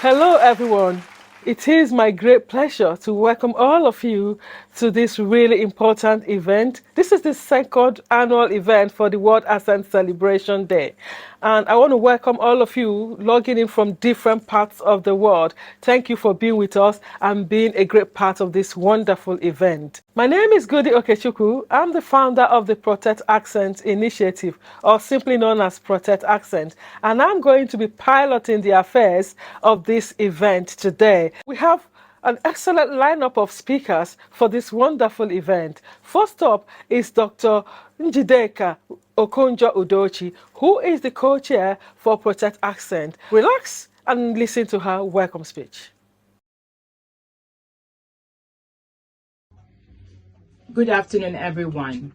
Hello, everyone. It is my great pleasure to welcome all of you to this really important event. This is the second annual event for the World Accent Celebration Day. And I want to welcome all of you logging in from different parts of the world. Thank you for being with us and being a great part of this wonderful event. My name is Gudi Okechukwu. I'm the founder of the Protect Accent Initiative, or simply known as Protect Accent. And I'm going to be piloting the affairs of this event today. We have an excellent lineup of speakers for this wonderful event. First up is Dr. Njideka Okonjo-Udochi, who is the co-chair for Protect Accent. Relax and listen to her welcome speech. Good afternoon, everyone.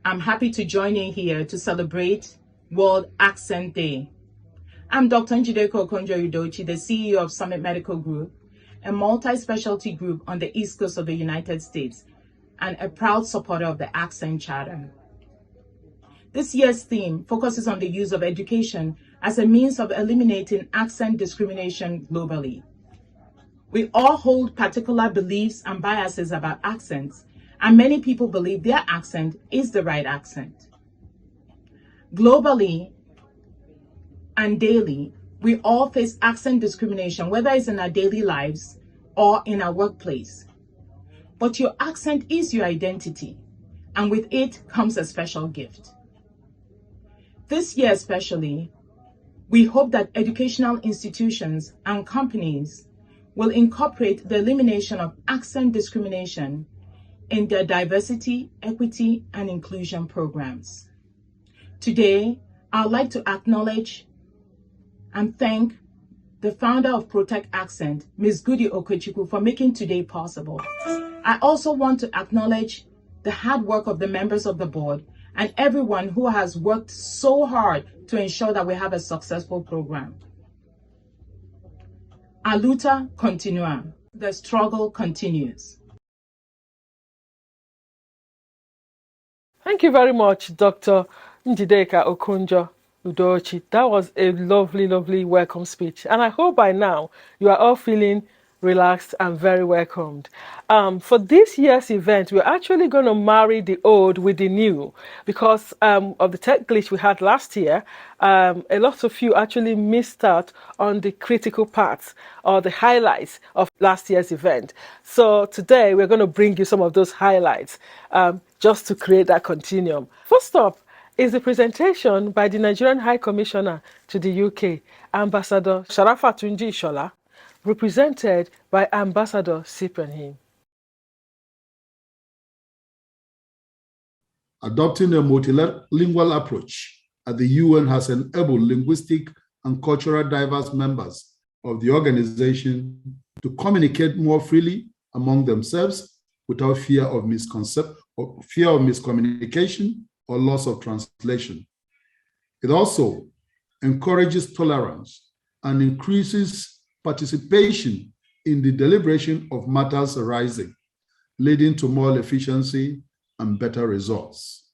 I'm happy to join you here to celebrate World Accent Day. I'm Dr. Njideka Okonjo-Udochi, the CEO of Summit Medical Group, a multi-specialty group on the East Coast of the United States, and a proud supporter of the Accent Charter. This year's theme focuses on the use of education as a means of eliminating accent discrimination globally. We all hold particular beliefs and biases about accents, and many people believe their accent is the right accent. Globally and daily, we all face accent discrimination, whether it's in our daily lives or in our workplace. But your accent is your identity, and with it comes a special gift. This year especially, we hope that educational institutions and companies will incorporate the elimination of accent discrimination in their diversity, equity, and inclusion programs. Today, I'd like to acknowledge and thank the founder of Protect Accent, Ms. Gudi Okechukwu, for making today possible. I also want to acknowledge the hard work of the members of the board and everyone who has worked so hard to ensure that we have a successful program. A luta continua. The struggle continues. Thank you very much, Dr. Njideka Okonjo-Udochi. That was a lovely, lovely welcome speech. And I hope by now you are all feeling relaxed and very welcomed. For this year's event, we're actually going to marry the old with the new because of the tech glitch we had last year. A lot of you actually missed out on the critical parts or the highlights of last year's event. So today we're going to bring you some of those highlights just to create that continuum. First up is the presentation by the Nigerian High Commissioner to the UK, Ambassador Sharafatunji Ishola, represented by Ambassador Cyprian. Adopting a multilingual approach at the UN has enabled linguistic and cultural diverse members of the organization to communicate more freely among themselves without fear of miscommunication or loss of translation. It also encourages tolerance and increases participation in the deliberation of matters arising, leading to more efficiency and better results.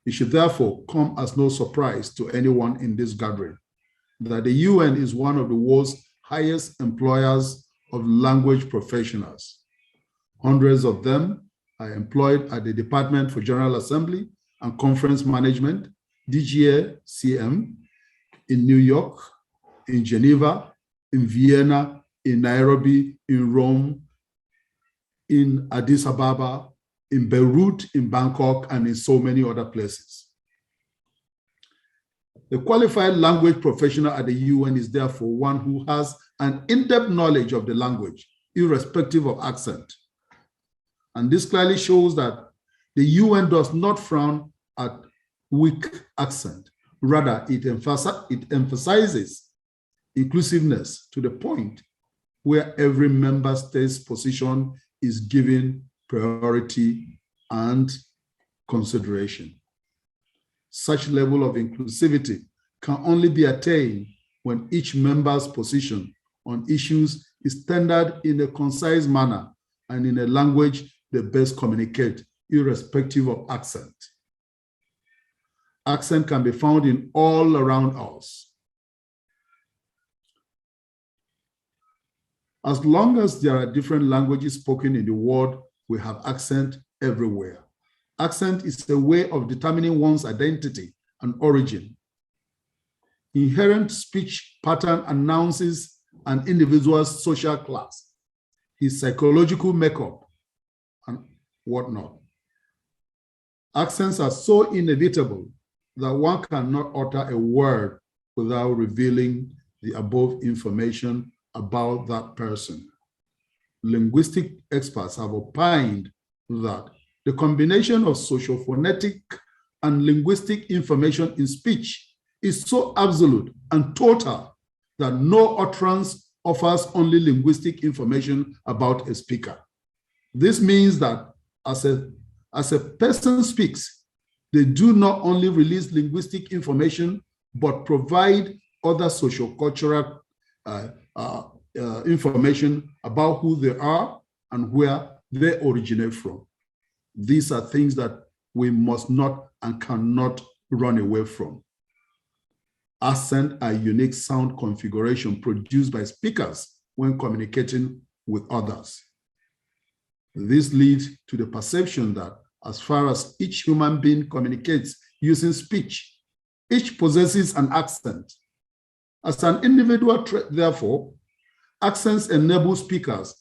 It should therefore come as no surprise to anyone in this gathering that the UN is one of the world's highest employers of language professionals. Hundreds of them are employed at the Department for General Assembly and Conference Management, DGA-CM, in New York, in Geneva, in Vienna, in Nairobi, in Rome, in Addis Ababa, in Beirut, in Bangkok, and in so many other places. The qualified language professional at the UN is therefore one who has an in-depth knowledge of the language, irrespective of accent. And this clearly shows that the UN does not frown at weak accent. Rather, it emphasizes inclusiveness to the point where every member state's position is given priority and consideration. Such level of inclusivity can only be attained when each member's position on issues is tendered in a concise manner and in a language they best communicate, irrespective of accent. Accent can be found in all around us. As long as there are different languages spoken in the world, we have accent everywhere. Accent is a way of determining one's identity and origin. Inherent speech pattern announces an individual's social class, his psychological makeup, and whatnot. Accents are so inevitable that one cannot utter a word without revealing the above information about that person. Linguistic experts have opined that the combination of sociophonetic and linguistic information in speech is so absolute and total that no utterance offers only linguistic information about a speaker. This means that as a person speaks, they do not only release linguistic information, but provide other sociocultural information about who they are and where they originate from. These are things that we must not and cannot run away from. Accent are unique sound configuration produced by speakers when communicating with others. This leads to the perception that as far as each human being communicates using speech, each possesses an accent. As an individual trait, therefore, accents enable speakers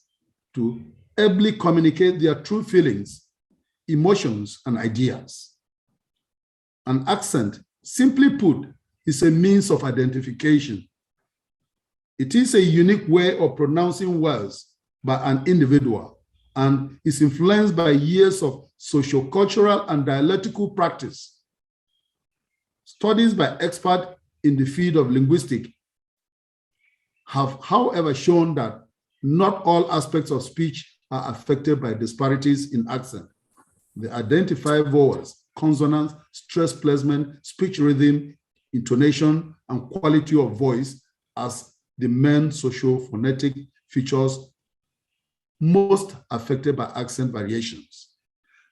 to ably communicate their true feelings, emotions, and ideas. An accent, simply put, is a means of identification. It is a unique way of pronouncing words by an individual and is influenced by years of sociocultural and dialectical practice. Studies by experts in the field of linguistics have, however, shown that not all aspects of speech are affected by disparities in accent. They identify vowels, consonants, stress placement, speech rhythm, intonation, and quality of voice as the main socio-phonetic features most affected by accent variations.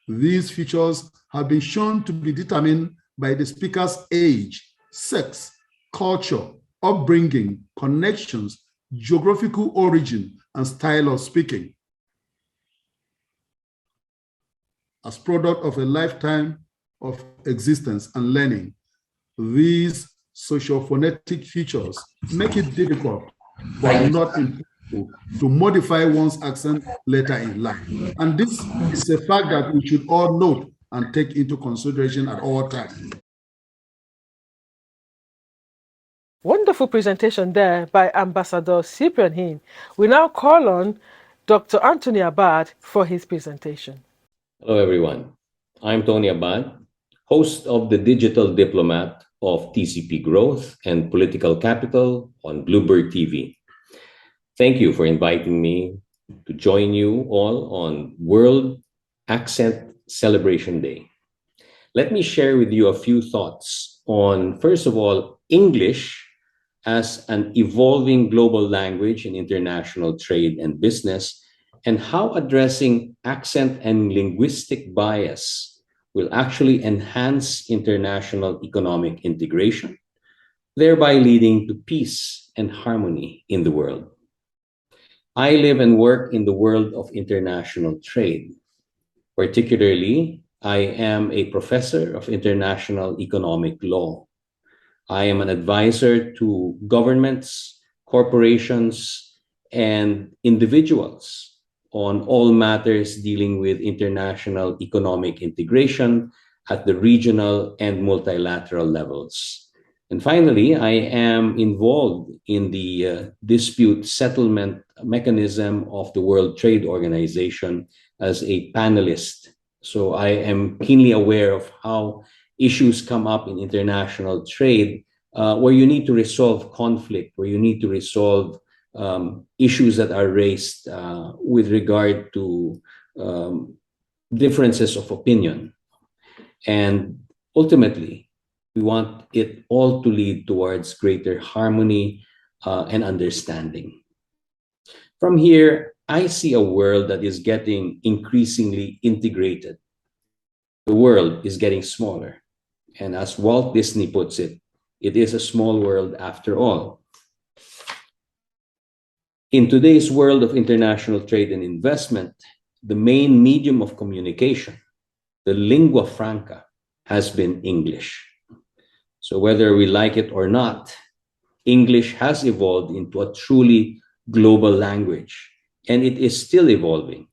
These features have been shown to be determined by the speaker's age, sex, culture, upbringing, connections, geographical origin, and style of speaking. As product of a lifetime of existence and learning, these sociophonetic features make it difficult, but not impossible, to modify one's accent later in life. And this is a fact that we should all note and take into consideration at all times. Wonderful presentation there by Ambassador Cyprian Hin. We now call on Dr. Anthony Abad for his presentation. Hello, everyone. I'm Tony Abad, host of The Digital Diplomat of TCP Growth and Political Capital on Bloomberg TV. Thank you for inviting me to join you all on World Accent Celebration Day. Let me share with you a few thoughts on, first of all, English as an evolving global language in international trade and business, and how addressing accent and linguistic bias will actually enhance international economic integration, thereby leading to peace and harmony in the world. I live and work in the world of international trade. Particularly, I am a professor of international economic law. I am an advisor to governments, corporations, and individuals on all matters dealing with international economic integration at the regional and multilateral levels. And finally, I am involved in the dispute settlement mechanism of the World Trade Organization as a panelist. So I am keenly aware of how issues come up in international trade where you need to resolve conflict, where you need to resolve issues that are raised with regard to differences of opinion. And ultimately, we want it all to lead towards greater harmony and understanding. From here, I see a world that is getting increasingly integrated. The world is getting smaller. And as Walt Disney puts it, it is a small world after all. In today's world of international trade and investment, the main medium of communication, the lingua franca, has been English. So whether we like it or not, English has evolved into a truly global language, and it is still evolving.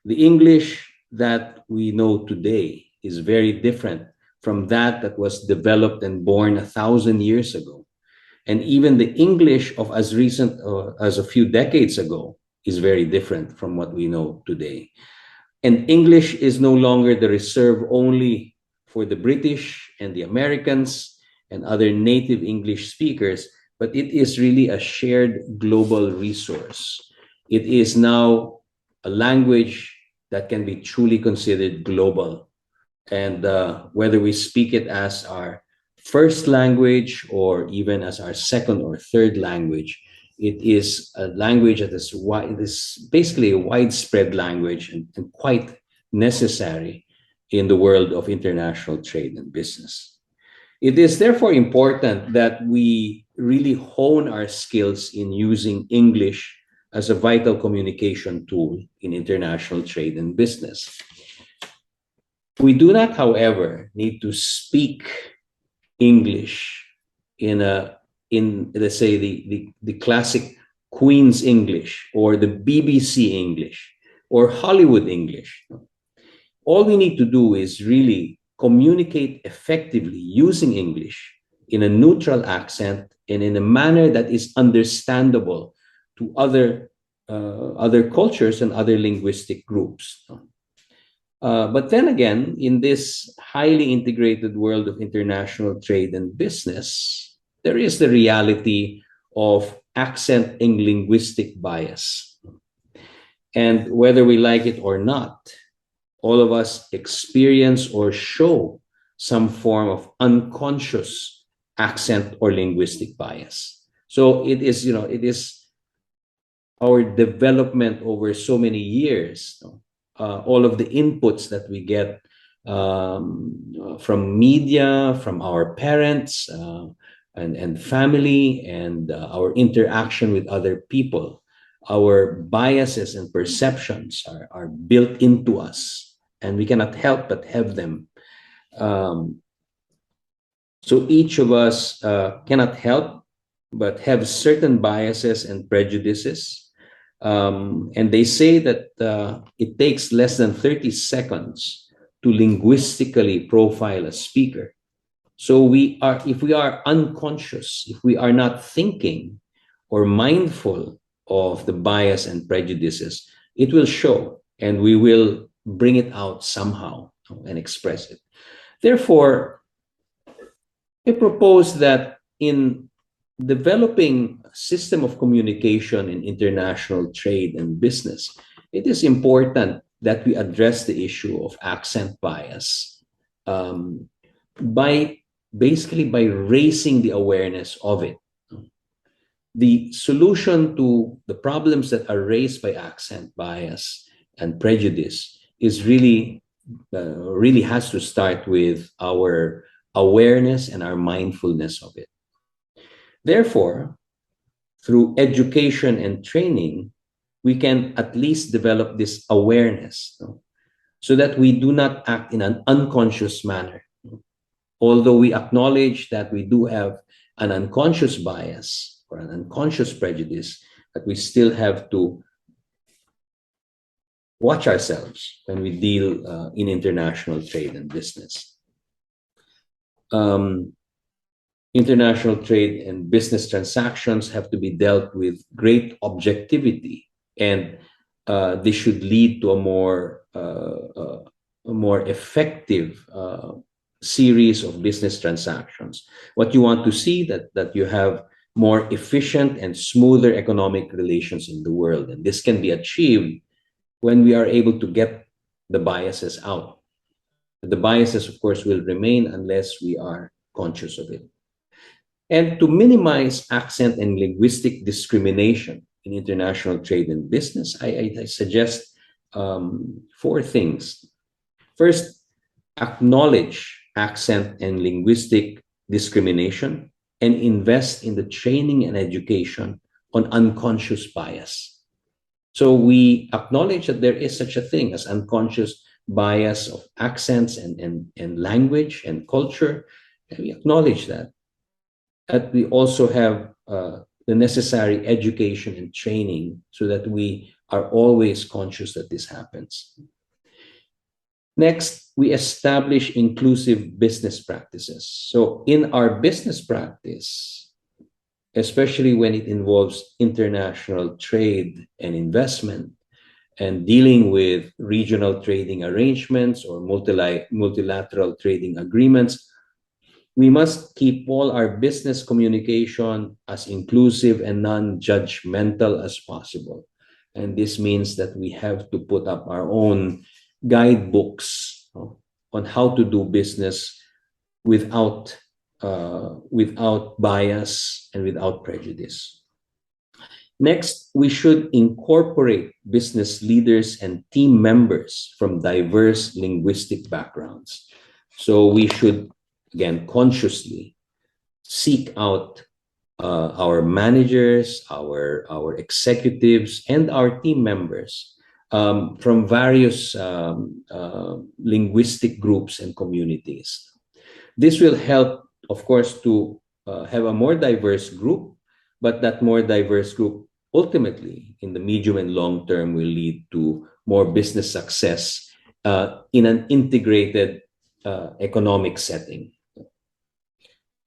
The English that we know today is very different from that was developed and born 1,000 years ago. And even the English of as recent as a few decades ago is very different from what we know today. And English is no longer the reserve only for the British and the Americans and other native English speakers, but it is really a shared global resource. It is now a language that can be truly considered global. And whether we speak it as our first language or even as our second or third language, it is a language that is it is basically a widespread language and quite necessary in the world of international trade and business. It is therefore important that we really hone our skills in using English as a vital communication tool in international trade and business. We do not, however, need to speak English in let's say the classic Queen's English or the BBC English or Hollywood English. All we need to do is really communicate effectively using English in a neutral accent and in a manner that is understandable to other cultures and other linguistic groups. But then again, in this highly integrated world of international trade and business, there is the reality of accent and linguistic bias. And whether we like it or not, all of us experience or show some form of unconscious accent or linguistic bias. So it is, it is our development over so many years, all of the inputs that we get from media, from our parents and family, and our interaction with other people, our biases and perceptions are built into us, and we cannot help but have them. So each of us cannot help but have certain biases and prejudices. And they say that it takes less than 30 seconds to linguistically profile a speaker. So if we are unconscious, if we are not thinking or mindful of the bias and prejudices, it will show, and we will bring it out somehow and express it. Therefore, I propose that in developing a system of communication in international trade and business, it is important that we address the issue of accent bias by raising the awareness of it. The solution to the problems that are raised by accent bias and prejudice is really has to start with our awareness and our mindfulness of it. Therefore, through education and training, we can at least develop this awareness, so that we do not act in an unconscious manner. Although we acknowledge that we do have an unconscious bias or an unconscious prejudice, that we still have to watch ourselves when we deal in international trade and business. International trade and business transactions have to be dealt with great objectivity, and they should lead to a more effective series of business transactions. What you want to see that you have more efficient and smoother economic relations in the world, and this can be achieved when we are able to get the biases out. The biases, of course, will remain unless we are conscious of it. And to minimize accent and linguistic discrimination in international trade and business, I suggest 4 things. First, acknowledge accent and linguistic discrimination and invest in the training and education on unconscious bias. So we acknowledge that there is such a thing as unconscious bias of accents and language and culture. And we acknowledge that. That we also have the necessary education and training so that we are always conscious that this happens. Next, we establish inclusive business practices. So in our business practice, especially when it involves international trade and investment and dealing with regional trading arrangements or multilateral trading agreements, we must keep all our business communication as inclusive and non-judgmental as possible. And this means that we have to put up our own guidebooks on how to do business without bias and without prejudice. Next, we should incorporate business leaders and team members from diverse linguistic backgrounds. So we should, again, consciously seek out our managers, our executives, and our team members from various linguistic groups and communities. This will help, of course, to have a more diverse group, but that more diverse group ultimately in the medium and long term will lead to more business success in an integrated economic setting.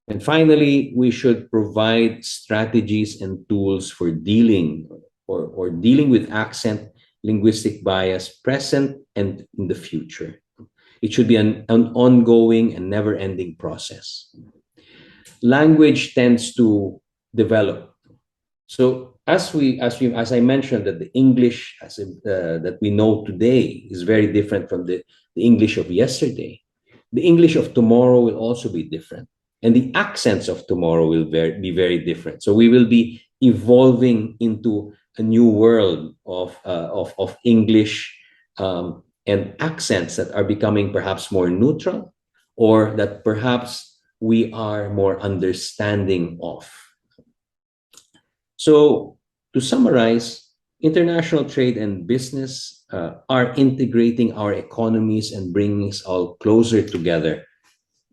And finally, we should provide strategies and tools for dealing or dealing with accent linguistic bias present and in the future. It should be an ongoing and never-ending process. Language tends to develop. So as I mentioned, that the English that we know today is very different from the English of yesterday. The English of tomorrow will also be different. And the accents of tomorrow will be very different. So we will be evolving into a new world of English and accents that are becoming perhaps more neutral, or that perhaps we are more understanding of. So to summarize, international trade and business are integrating our economies and bringing us all closer together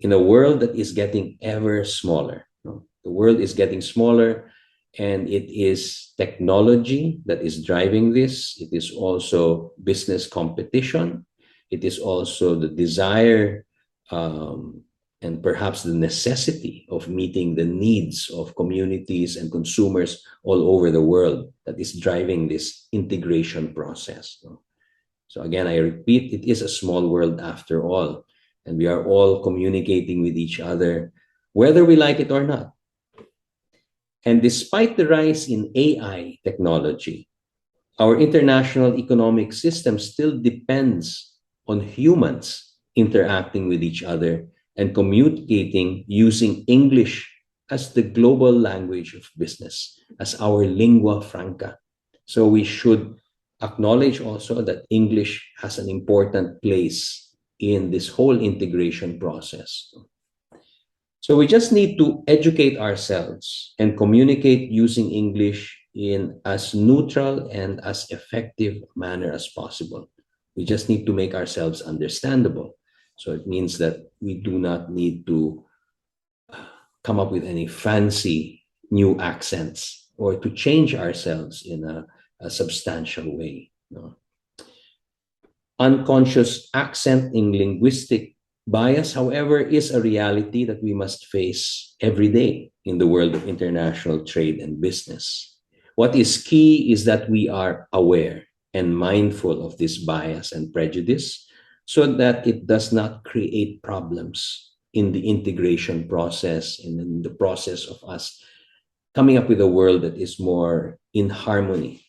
in a world that is getting ever smaller. The world is getting smaller, and it is technology that is driving this. It is also business competition. It is also the desire and perhaps the necessity of meeting the needs of communities and consumers all over the world that is driving this integration process. So again, I repeat, it is a small world after all. And we are all communicating with each other, whether we like it or not. And despite the rise in AI technology, our international economic system still depends on humans interacting with each other and communicating using English as the global language of business, as our lingua franca. So we should acknowledge also that English has an important place in this whole integration process. So we just need to educate ourselves and communicate using English in as neutral and as effective manner as possible. We just need to make ourselves understandable. So it means that we do not need to come up with any fancy new accents or to change ourselves in a substantial way. Unconscious accent in linguistic bias, however, is a reality that we must face every day in the world of international trade and business. What is key is that we are aware and mindful of this bias and prejudice so that it does not create problems in the integration process and in the process of us coming up with a world that is more in harmony.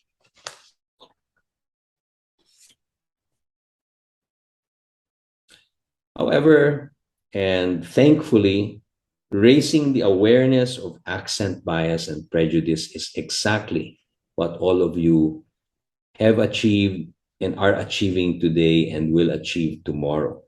However, and thankfully, raising the awareness of accent bias and prejudice is exactly what all of you have achieved and are achieving today and will achieve tomorrow.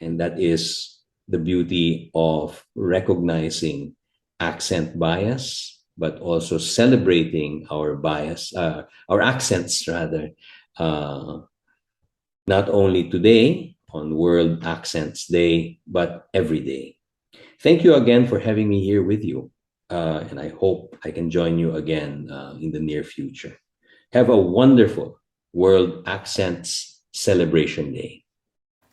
And that is the beauty of recognizing accent bias but also celebrating our bias, our accents rather, not only today on World Accents Day, but every day. Thank you again for having me here with you. And I hope I can join you again in the near future. Have a wonderful World Accents Celebration Day.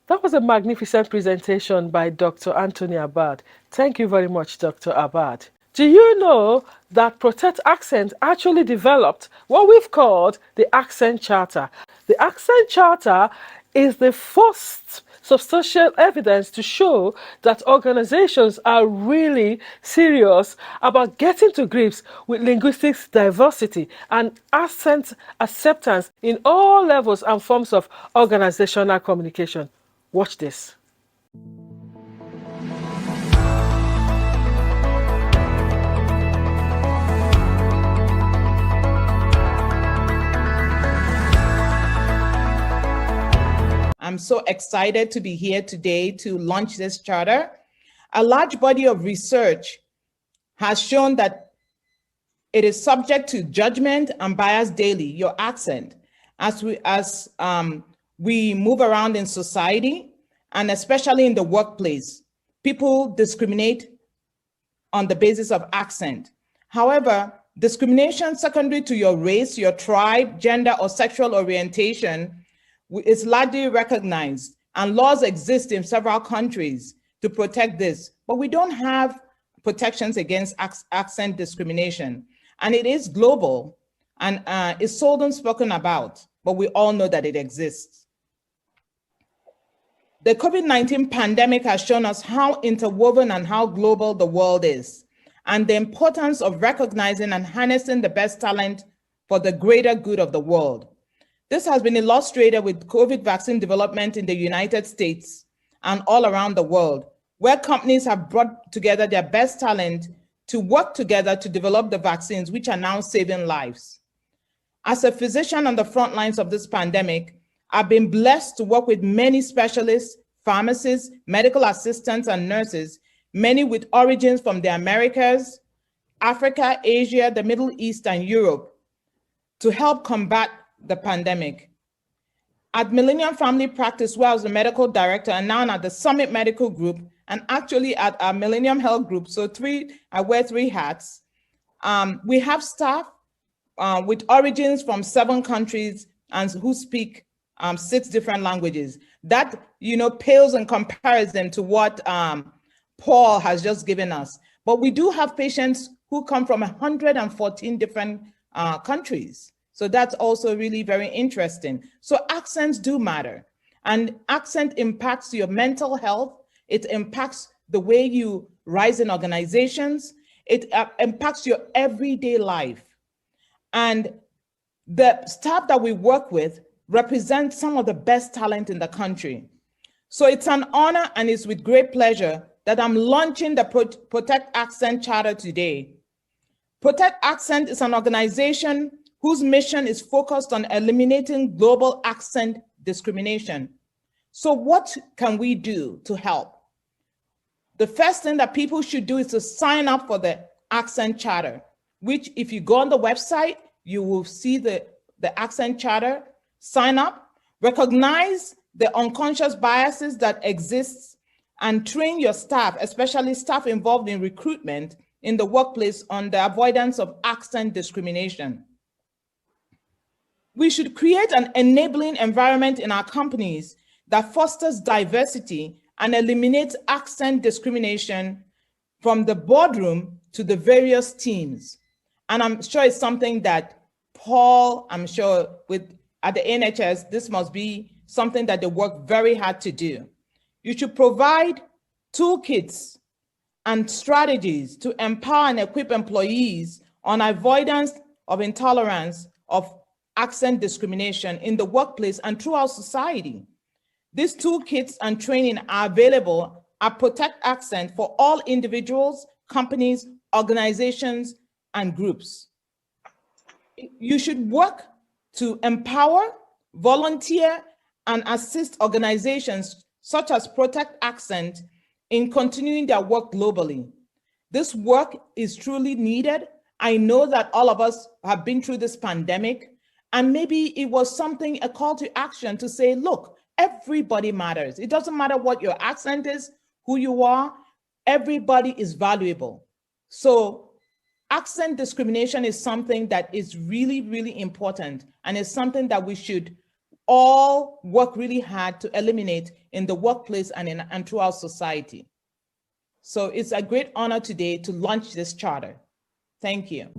That was a magnificent presentation by Dr. Anthony Abad. Thank you very much, Dr. Abad. Do you know that Protect Accent actually developed what we've called the Accent Charter? The Accent Charter is the first substantial evidence to show that organizations are really serious about getting to grips with linguistic diversity and accent acceptance in all levels and forms of organizational communication. Watch this. I'm so excited to be here today to launch this charter. A large body of research has shown that it is subject to judgment and bias daily, your accent, as we move around in society, and especially in the workplace. People discriminate on the basis of accent. However, discrimination secondary to your race, your tribe, gender, or sexual orientation is largely recognized, and laws exist in several countries to protect this, but we don't have protections against accent discrimination. And it is global and is seldom spoken about, but we all know that it exists. The COVID-19 pandemic has shown us how interwoven and how global the world is, and the importance of recognizing and harnessing the best talent for the greater good of the world. This has been illustrated with COVID vaccine development in the United States and all around the world, where companies have brought together their best talent to work together to develop the vaccines, which are now saving lives. As a physician on the front lines of this pandemic, I've been blessed to work with many specialists, pharmacists, medical assistants, and nurses, many with origins from the Americas, Africa, Asia, the Middle East, and Europe, to help combat the pandemic. At Millennium Family Practice, where I was the medical director, and now at the Summit Medical Group, and actually at our Millennium Health Group, so I wear three hats. We have staff with origins from 7 countries and who speak 6 different languages. That, pales in comparison to what Paul has just given us. But we do have patients who come from 114 different countries. So that's also really very interesting. So accents do matter, and accent impacts your mental health. It impacts the way you rise in organizations. It impacts your everyday life. And the staff that we work with represent some of the best talent in the country. So it's an honor, and it's with great pleasure that I'm launching the Protect Accent Charter today. Protect Accent is an organization whose mission is focused on eliminating global accent discrimination. So what can we do to help? The first thing that people should do is to sign up for the Accent Charter, which if you go on the website, you will see the Accent Charter. Sign up, recognize the unconscious biases that exist, and train your staff, especially staff involved in recruitment in the workplace, on the avoidance of accent discrimination. We should create an enabling environment in our companies that fosters diversity and eliminates accent discrimination from the boardroom to the various teams. And I'm sure it's something that Paul, at the NHS, this must be something that they work very hard to do. You should provide toolkits and strategies to empower and equip employees on avoidance of intolerance of accent discrimination in the workplace and throughout society. These toolkits and training are available at Protect Accent for all individuals, companies, organizations, and groups. You should work to empower, volunteer, and assist organizations such as Protect Accent in continuing their work globally. This work is truly needed, I know that all of us have been through this pandemic, and maybe it was something, a call to action to say, look, everybody matters. It doesn't matter what your accent is, who you are, everybody is valuable. So accent discrimination is something that is really, really important, and it's something that we should all work really hard to eliminate in the workplace and throughout society. So it's a great honor today to launch this charter. Thank you.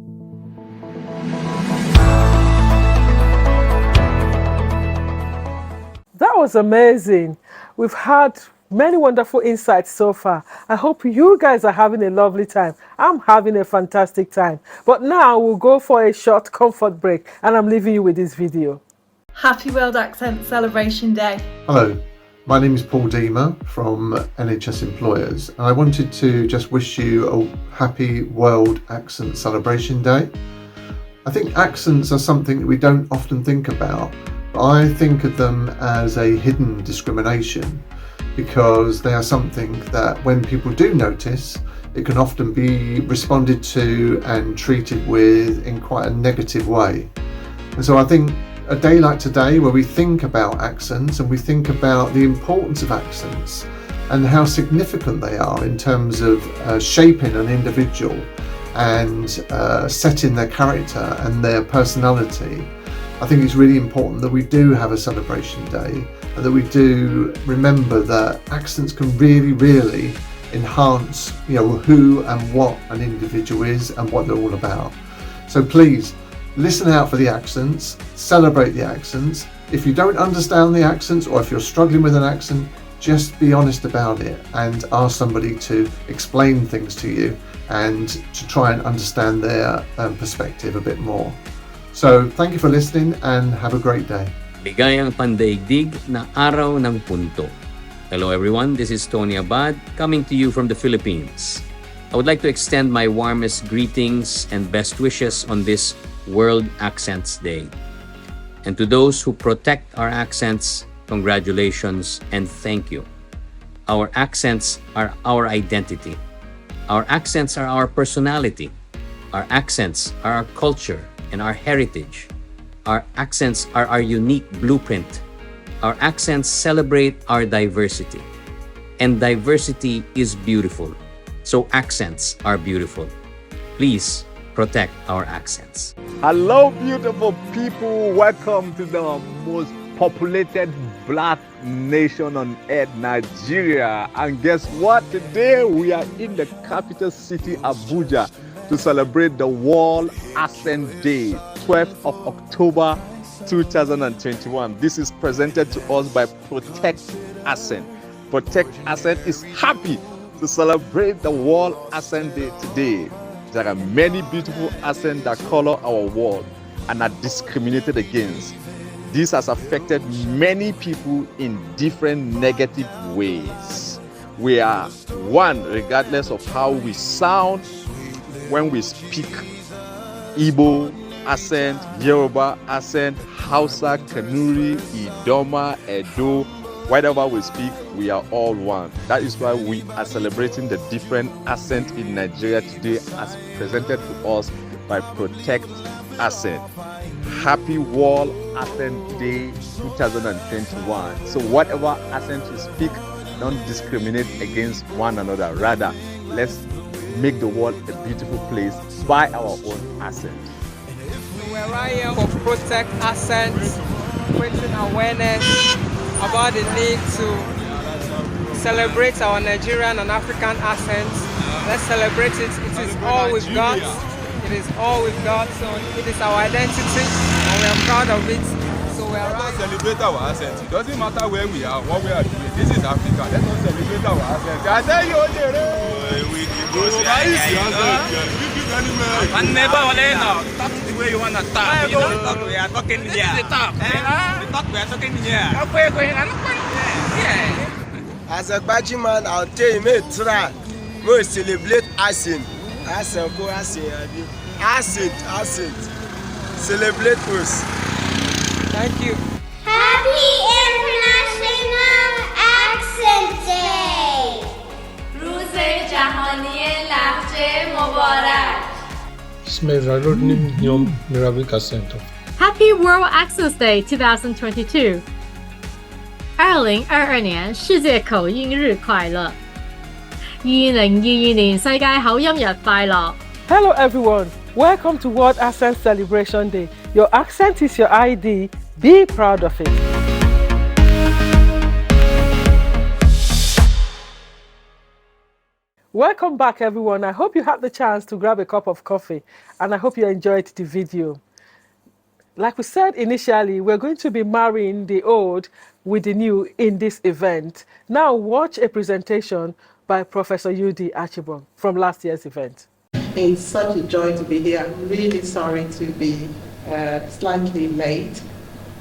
That was amazing. We've had many wonderful insights so far. I hope you guys are having a lovely time. I'm having a fantastic time. But now we'll go for a short comfort break, and I'm leaving you with this video. Happy World Accent Celebration Day. Hello, my name is Paul Deemer from NHS Employers, and I wanted to just wish you a happy World Accent Celebration Day. I think accents are something that we don't often think about, but I think of them as a hidden discrimination, because they are something that when people do notice, it can often be responded to and treated with in quite a negative way. And so I think a day like today, where we think about accents and we think about the importance of accents and how significant they are in terms of shaping an individual and setting their character and their personality, I think it's really important that we do have a celebration day and that we do remember that accents can really, really enhance, who and what an individual is and what they're all about. So please, listen out for the accents, celebrate the accents. If you don't understand the accents, or if you're struggling with an accent, just be honest about it and ask somebody to explain things to you and to try and understand their perspective a bit more. So thank you for listening and have a great day. Ligayang pandaigdig na araw ng punto. Hello everyone, this is Tony Abad coming to you from the Philippines. I would like to extend my warmest greetings and best wishes on this World Accents Day. And to those who protect our accents, congratulations and thank you. Our accents are our identity. Our accents are our personality. Our accents are our culture and our heritage. Our accents are our unique blueprint. Our accents celebrate our diversity. And diversity is beautiful. So accents are beautiful. Please protect our accents. Hello, beautiful people. Welcome to the most populated black nation on earth, Nigeria. And guess what? Today we are in the capital city, Abuja, to celebrate the World Accent Day, 12th of October 2021. This is presented to us by Protect Accent. Protect Accent is happy to celebrate the World Accent Day today. There are many beautiful accents that color our world and are discriminated against. This has affected many people in different negative ways. We are one, regardless of how we sound when we speak. Igbo accent, Yoruba accent, Hausa, Kanuri, Idoma, Edo, whatever we speak, we are all one. That is why we are celebrating the different accents in Nigeria today as presented to us by Protect Accent. Happy World Accent Day 2021. So whatever accent you speak, don't discriminate against one another. Rather, let's make the world a beautiful place by our own accent. We're right here for Protect Accents, creating awareness about the need to celebrate our Nigerian and African accents. Let's celebrate it. It is all we've got. It is all we've got. So it is our identity and we are proud of it. So we are right. Let us celebrate our accent. It doesn't matter where we are, what we are doing. This is Africa. Let us celebrate our accent. I tell you, and never now. Talk the way you want to talk. You don't talk, we are talking here. This is the talk. We are talking here. Yeah. As a badge man, I'll tell you, me try. We celebrate accent. Accent. Celebrate us. Thank you. Happy International Accent Day. روز جهانی لهجه مبارک. Happy World Accents Day 2022! 2022年世界口音日快樂！2022年世界口音日快樂！ Hello everyone, welcome to World Accent Celebration Day. Your accent is your ID, be proud of it. Welcome back everyone. I hope you had the chance to grab a cup of coffee and I hope you enjoyed the video. Like we said initially, we're going to be marrying the old with the new in this event. Now watch a presentation by Professor Yudi Achibong from last year's event. It's such a joy to be here. I'm really sorry to be slightly late.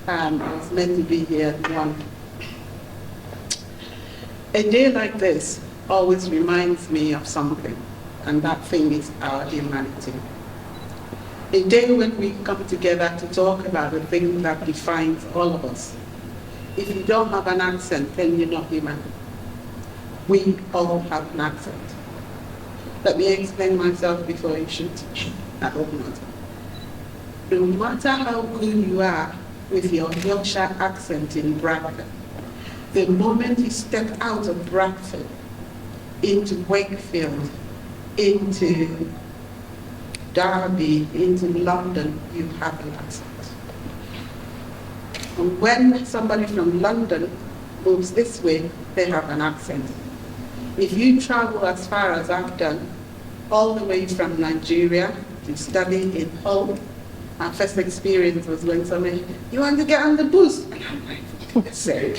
I was meant to be here at 1. A day like this always reminds me of something, and that thing is our humanity. A day when we come together to talk about the thing that defines all of us. If you don't have an accent, then you're not human. We all have an accent. Let me explain myself before you shoot. I hope not. No matter how good you are with your Yorkshire accent in Bradford, the moment you step out of Bradford into Wakefield, into Derby, into London, you have an accent. And when somebody from London moves this way, they have an accent. If you travel as far as I've done, all the way from Nigeria to study in Hull, my first experience was when somebody, you want to get on the bus? And I'm like, sorry.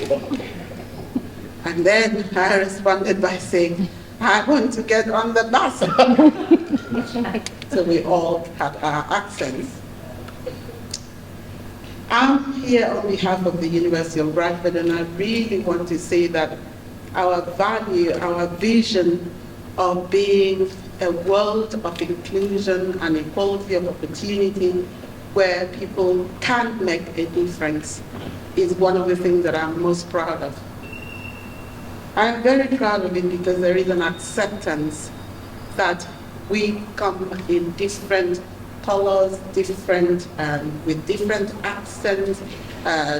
And then I responded by saying, I want to get on the bus. So we all had our accents. I'm here on behalf of the University of Bradford, and I really want to say that our value, our vision of being a world of inclusion and equality of opportunity where people can make a difference is one of the things that I'm most proud of. I'm very proud of it because there is an acceptance that we come in different colors, different with different accents,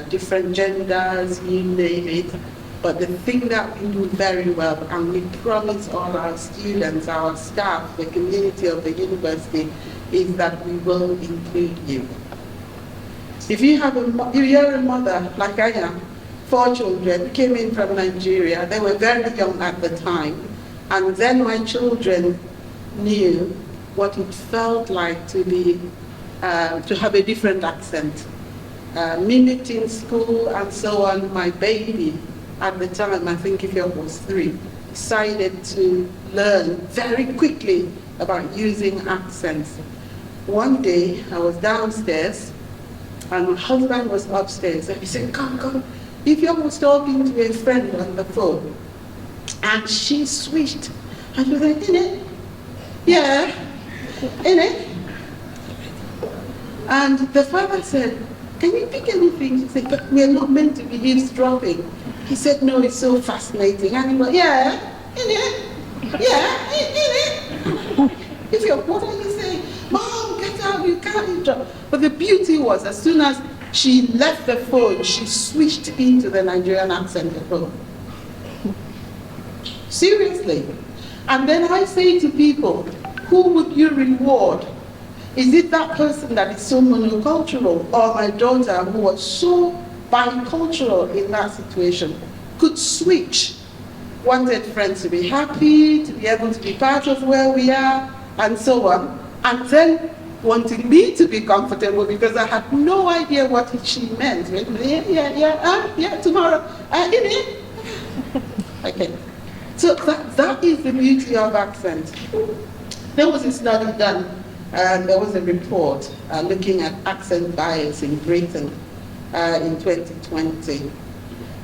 different genders, you name it. But the thing that we do very well, and we promise all our students, our staff, the community of the university, is that we will include you. If you're a mother like I am, 4 children came in from Nigeria. They were very young at the time, and then my children knew what it felt like to be to have a different accent. Mimicked in school and so on. My baby at the time, I think he was 3, decided to learn very quickly about using accents. One day I was downstairs and my husband was upstairs, and he said, come. If you was talking to a friend on the phone, and she switched, and she was like, innit? Yeah, innit? And the father said, can you pick anything? She said, but we're not meant to be eavesdropping. He said, no, it's so fascinating. And he went, yeah, innit? Yeah, innit? If you're what are you saying? Mom, get out, you can't eavesdrop. But the beauty was, as soon as she left the phone, she switched into the Nigerian accent at home. Seriously. And then I say to people, who would you reward? Is it that person that is so monocultural, or my daughter who was so bicultural in that situation, could switch, wanted friends to be happy, to be able to be part of where we are, and so on, and then wanting me to be comfortable because I had no idea what she meant. Yeah, tomorrow. Okay. So that is the beauty of accent. There was a study done, there was a report looking at accent bias in Britain in 2020.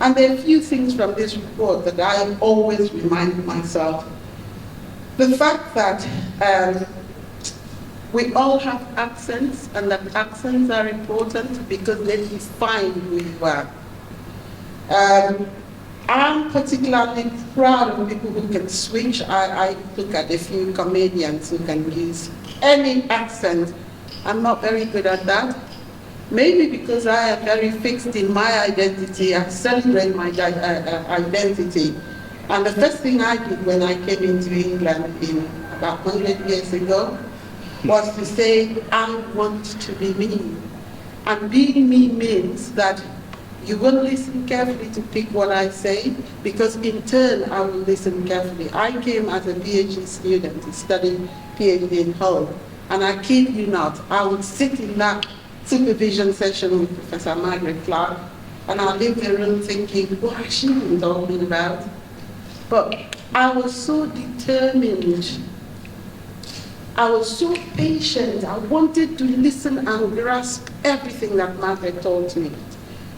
And there are a few things from this report that I always remind myself. The fact that we all have accents, and that accents are important because they define who you are. I'm particularly proud of people who can switch. I look at a few comedians who can use any accent. I'm not very good at that. Maybe because I am very fixed in my identity, I celebrate my identity. And the first thing I did when I came into England in about 100 years ago was to say, I want to be me. And being me means that you will listen carefully to pick what I say, because in turn I will listen carefully. I came as a PhD student to study PhD in Hull, and I kid you not, I would sit in that supervision session with Professor Margaret Clark, and I leave the room thinking, what has she been talking about? But I was so determined, I was so patient, I wanted to listen and grasp everything that Margaret taught me.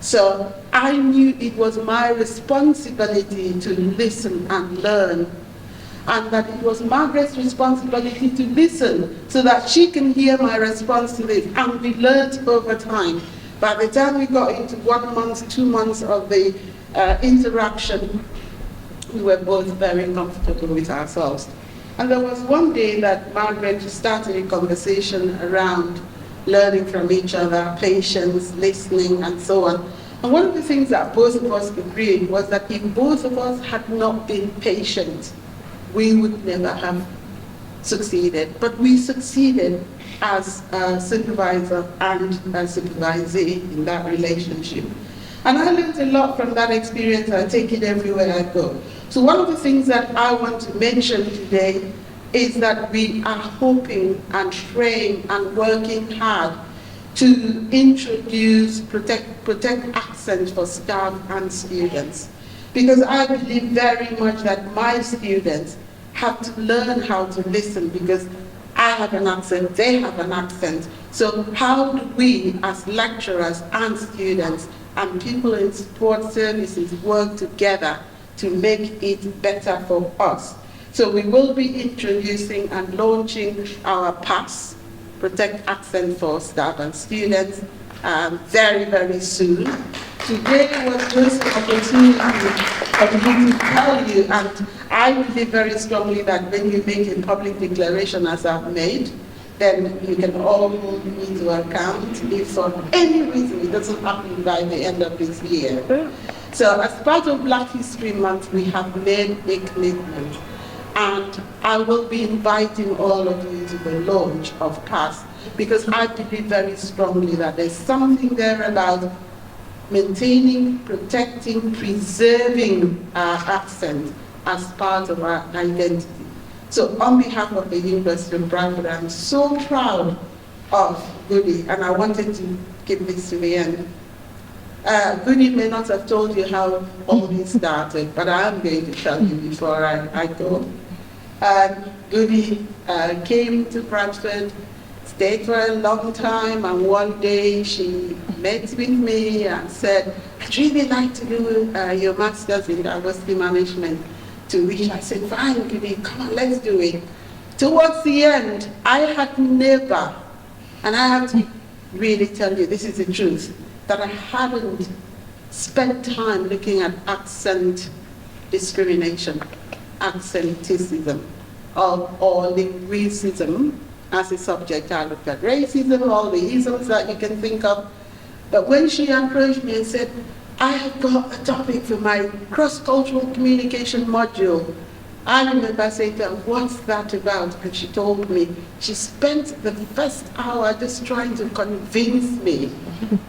So I knew it was my responsibility to listen and learn, and that it was Margaret's responsibility to listen so that she can hear my response to this, and we learned over time. By the time we got into 1 month, 2 months of the interaction, we were both very comfortable with ourselves. And there was one day that Margaret started a conversation around learning from each other, patience, listening, and so on. And one of the things that both of us agreed was that if both of us had not been patient, we would never have succeeded. But we succeeded as a supervisor and a supervisee in that relationship. And I learned a lot from that experience. I take it everywhere I go. So one of the things that I want to mention today is that we are hoping and praying and working hard to introduce, protect accent for staff and students. Because I believe very much that my students have to learn how to listen, because I have an accent, they have an accent. So how do we as lecturers and students and people in support services work together to make it better for us? So we will be introducing and launching our PASS, Protect Accent for Staff and Students, very, very soon. Today was just an opportunity for me to tell you, and I believe very strongly that when you make a public declaration as I've made, then you can all hold me to account if for any reason it doesn't happen by the end of this year. So as part of Black History Month, we have made a commitment. And I will be inviting all of you to the launch of PASS, because I believe very strongly that there's something there about maintaining, protecting, preserving our accent as part of our identity. So on behalf of the University of Bradford, I'm so proud of Goody, and I wanted to keep this to the end. Goody may not have told you how all this started, but I am going to tell you before I go. Goody came to Bradford, stayed for a long time, and one day she met with me and said, I'd really like to do your master's in diversity management. To which I said, fine, Goody, come on, let's do it. Towards the end, I had never, and I have to really tell you, this is the truth, that I hadn't spent time looking at accent discrimination, accentism, or linguicism as a subject. I looked at racism, all the isms that you can think of. But when she approached me and said, I have got a topic for my cross-cultural communication module, I remember saying to her, what's that about? And she told me she spent the first hour just trying to convince me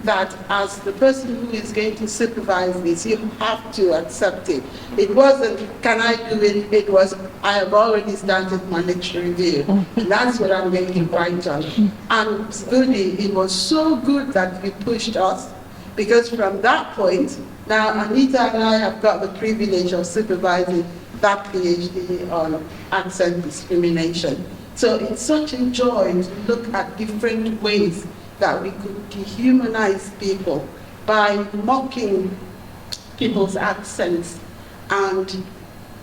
that as the person who is going to supervise this, you have to accept it. It wasn't, can I do it? It was, I have already started my lecture review. And that's what I'm going to write on. And Goody, it was so good that you pushed us, because from that point, now Anita and I have got the privilege of supervising that PhD on accent discrimination. So it's such a joy to look at different ways that we could dehumanize people by mocking people's accents, and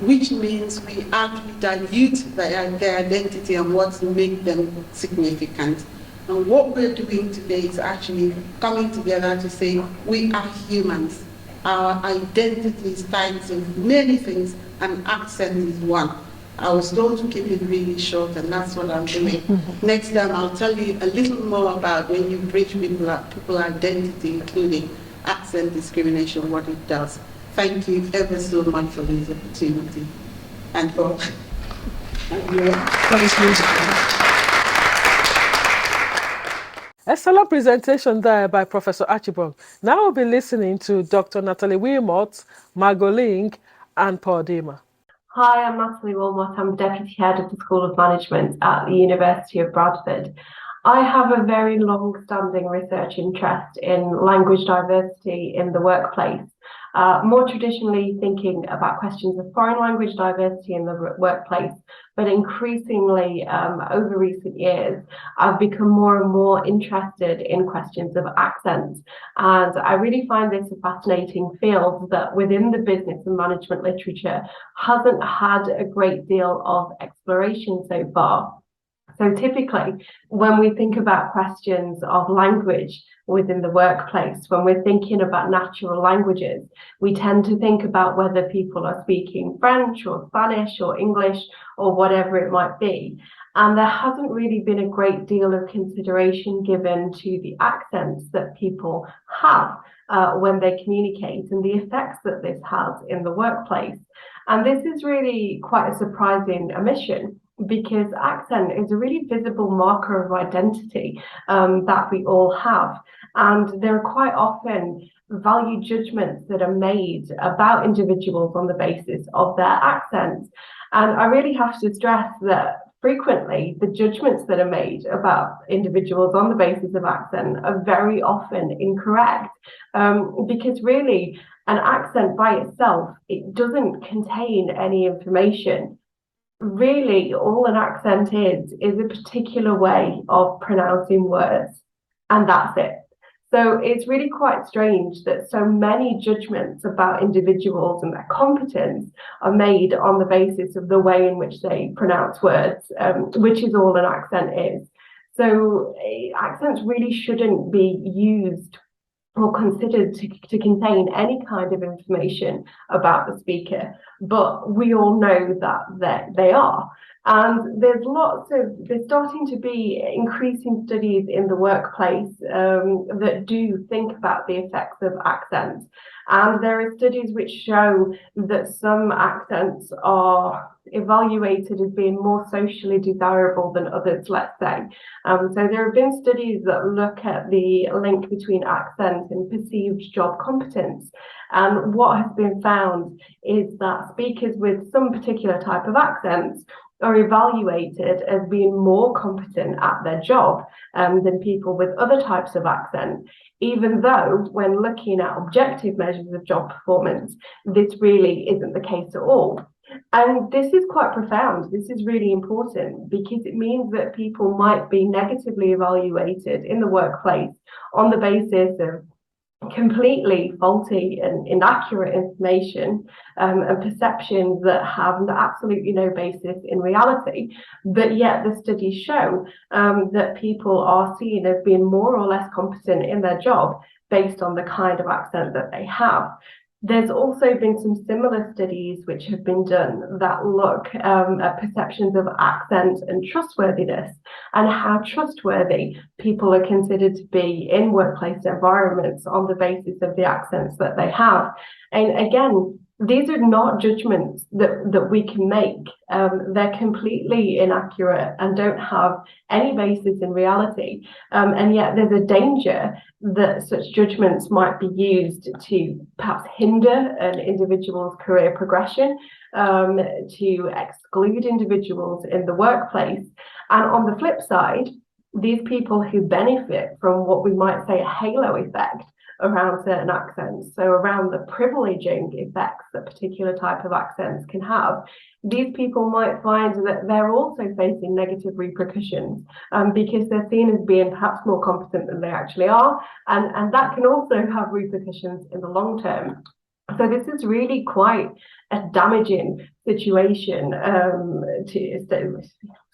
which means we actually dilute their identity and what makes them significant. And what we're doing today is actually coming together to say we are humans. Our identity is tied to many things, and accent is one. I was told to keep it really short, and that's what I'm doing. Next time, I'll tell you a little more about when you bridge people identity, including accent discrimination, what it does. Thank you ever so much for this opportunity. And for Excellent presentation there by Professor Archibald. Now we'll be listening to Dr. Natalie Wilmot, Margot Ling, and Paul Dima. Hi, I'm Natalie Wilmot. I'm Deputy Head of the School of Management at the University of Bradford. I have a very long-standing research interest in language diversity in the workplace. More traditionally thinking about questions of foreign language diversity in the workplace, but increasingly over recent years, I've become more and more interested in questions of accent. And I really find this a fascinating field that within the business and management literature hasn't had a great deal of exploration so far. So typically, when we think about questions of language within the workplace, when we're thinking about natural languages, we tend to think about whether people are speaking French or Spanish or English or whatever it might be. And there hasn't really been a great deal of consideration given to the accents that people have when they communicate and the effects that this has in the workplace. And this is really quite a surprising omission, because accent is a really visible marker of identity that we all have. And there are quite often value judgments that are made about individuals on the basis of their accents. And I really have to stress that frequently the judgments that are made about individuals on the basis of accent are very often incorrect, because really an accent by itself, it doesn't contain any information. Really, all an accent is a particular way of pronouncing words, and that's it. So it's really quite strange that so many judgments about individuals and their competence are made on the basis of the way in which they pronounce words, which is all an accent is. So accents really shouldn't be used or considered to contain any kind of information about the speaker, but we all know that they are. And there's starting to be increasing studies in the workplace that do think about the effects of accents. And there are studies which show that some accents are evaluated as being more socially desirable than others, let's say. So there have been studies that look at the link between accent and perceived job competence. And what has been found is that speakers with some particular type of accents are evaluated as being more competent at their job than people with other types of accent, even though when looking at objective measures of job performance, this really isn't the case at all. And this is quite profound. This is really important because it means that people might be negatively evaluated in the workplace on the basis of completely faulty and inaccurate information and perceptions that have absolutely no basis in reality. But yet the studies show that people are seen as being more or less competent in their job based on the kind of accent that they have. There's also been some similar studies which have been done that look at perceptions of accent and trustworthiness and how trustworthy people are considered to be in workplace environments on the basis of the accents that they have. And again, these are not judgments that we can make. They're completely inaccurate and don't have any basis in reality. And yet there's a danger that such judgments might be used to perhaps hinder an individual's career progression, to exclude individuals in the workplace. And on the flip side, these people who benefit from what we might say a halo effect around certain accents, so around the privileging effects that particular type of accents can have, these people might find that they're also facing negative repercussions because they're seen as being perhaps more competent than they actually are, and that can also have repercussions in the long term. So this is really quite a damaging situation,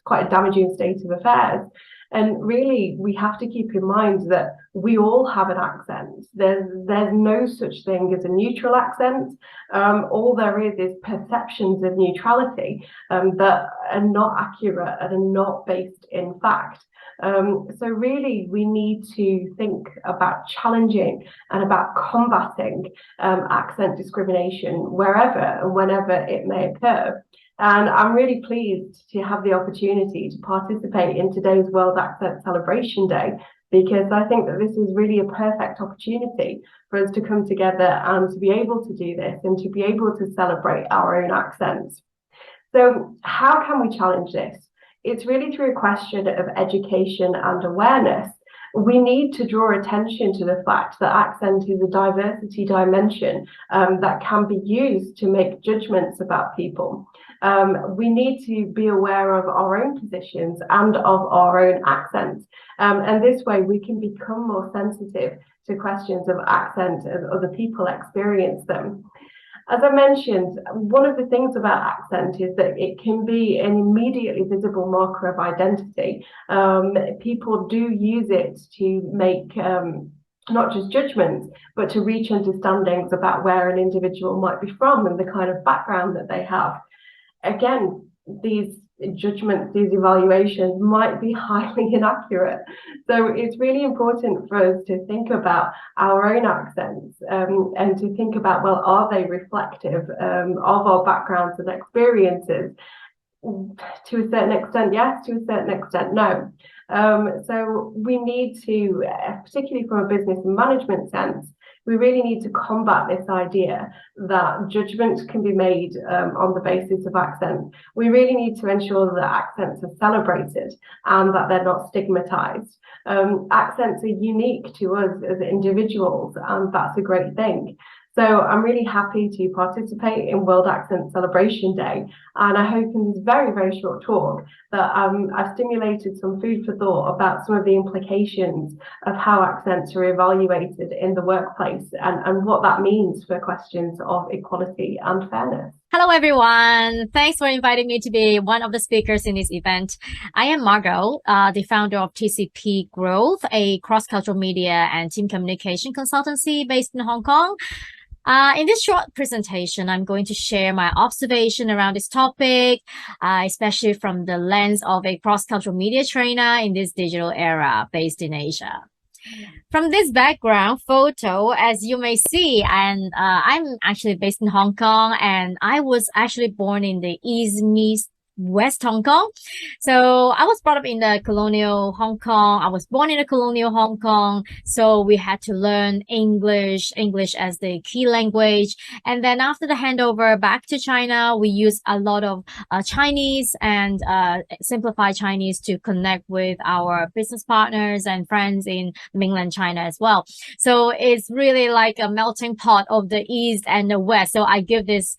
quite a damaging state of affairs. And really, we have to keep in mind that we all have an accent. There's no such thing as a neutral accent. All there is perceptions of neutrality that are not accurate and are not based in fact. So really, we need to think about challenging and about combating accent discrimination wherever and whenever it may occur. And I'm really pleased to have the opportunity to participate in today's World Accent Celebration Day, because I think that this is really a perfect opportunity for us to come together and to be able to do this and to be able to celebrate our own accents. So how can we challenge this? It's really through a question of education and awareness. We need to draw attention to the fact that accent is a diversity dimension that can be used to make judgments about people. We need to be aware of our own positions and of our own accents. And this way we can become more sensitive to questions of accent as other people experience them. As I mentioned, one of the things about accent is that it can be an immediately visible marker of identity. People do use it to make not just judgments, but to reach understandings about where an individual might be from and the kind of background that they have. Again, these judgments, these evaluations might be highly inaccurate. So it's really important for us to think about our own accents and to think about, well, are they reflective of our backgrounds and experiences? To a certain extent, yes. To a certain extent, no. So we need to, particularly from a business and management sense, we really need to combat this idea that judgments can be made on the basis of accent. We really need to ensure that accents are celebrated and that they're not stigmatized. Accents are unique to us as individuals, and that's a great thing. So I'm really happy to participate in World Accent Celebration Day, and I hope in this very, very short talk that I've stimulated some food for thought about some of the implications of how accents are evaluated in the workplace and what that means for questions of equality and fairness. Hello, everyone. Thanks for inviting me to be one of the speakers in this event. I am Margot, the founder of TCP Growth, a cross-cultural media and team communication consultancy based in Hong Kong. In this short presentation, I'm going to share my observation around this topic, especially from the lens of a cross-cultural media trainer in this digital era based in Asia. From this background photo, as you may see, and I'm actually based in Hong Kong, and I was actually born in the West Hong Kong. So I was brought up in the colonial Hong Kong. I was born in the colonial Hong Kong. So we had to learn English as the key language. And then after the handover back to China, we used a lot of Chinese and simplified Chinese to connect with our business partners and friends in mainland China as well. So it's really like a melting pot of the East and the West. So I give this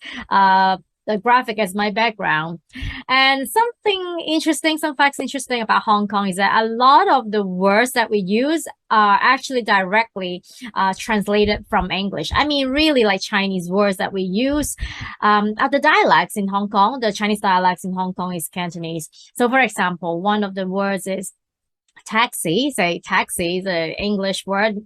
the graphic as my background. And something interesting, some facts interesting about Hong Kong is that a lot of the words that we use are actually directly translated from English. I mean, really like Chinese words that we use. The dialects in Hong Kong, the Chinese dialects in Hong Kong is Cantonese. So for example, one of the words is taxi. Say taxi is an English word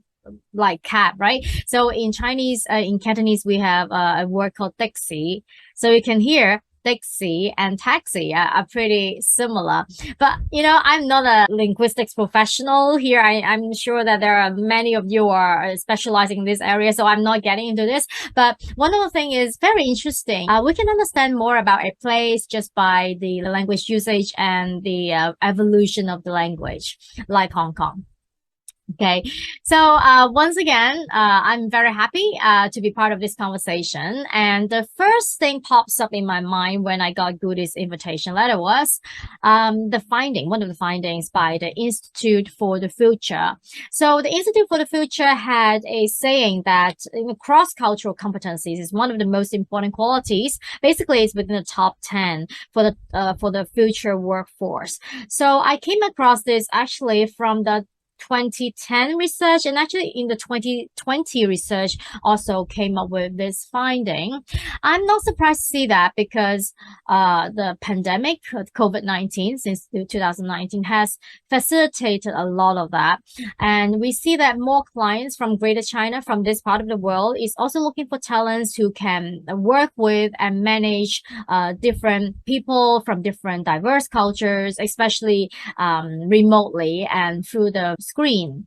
like cab, right? So in Chinese, in Cantonese, we have a word called taxi. So you can hear taxi and taxi are pretty similar. But, you know, I'm not a linguistics professional here. I'm sure that there are many of you are specializing in this area, so I'm not getting into this. But one of the things is very interesting. We can understand more about a place just by the language usage and the evolution of the language, like Hong Kong. Okay, so once again, I'm very happy to be part of this conversation. And the first thing pops up in my mind when I got Goody's invitation letter was one of the findings by the Institute for the Future. So the Institute for the Future had a saying that cross-cultural competencies is one of the most important qualities. Basically, it's within the top 10 for the future workforce. So I came across this actually from the 2010 research, and actually in the 2020 research also came up with this finding. I'm not surprised to see that because the pandemic, COVID-19, since 2019 has facilitated a lot of that. And we see that more clients from Greater China, from this part of the world, is also looking for talents who can work with and manage different people from different diverse cultures, especially remotely and through the screen.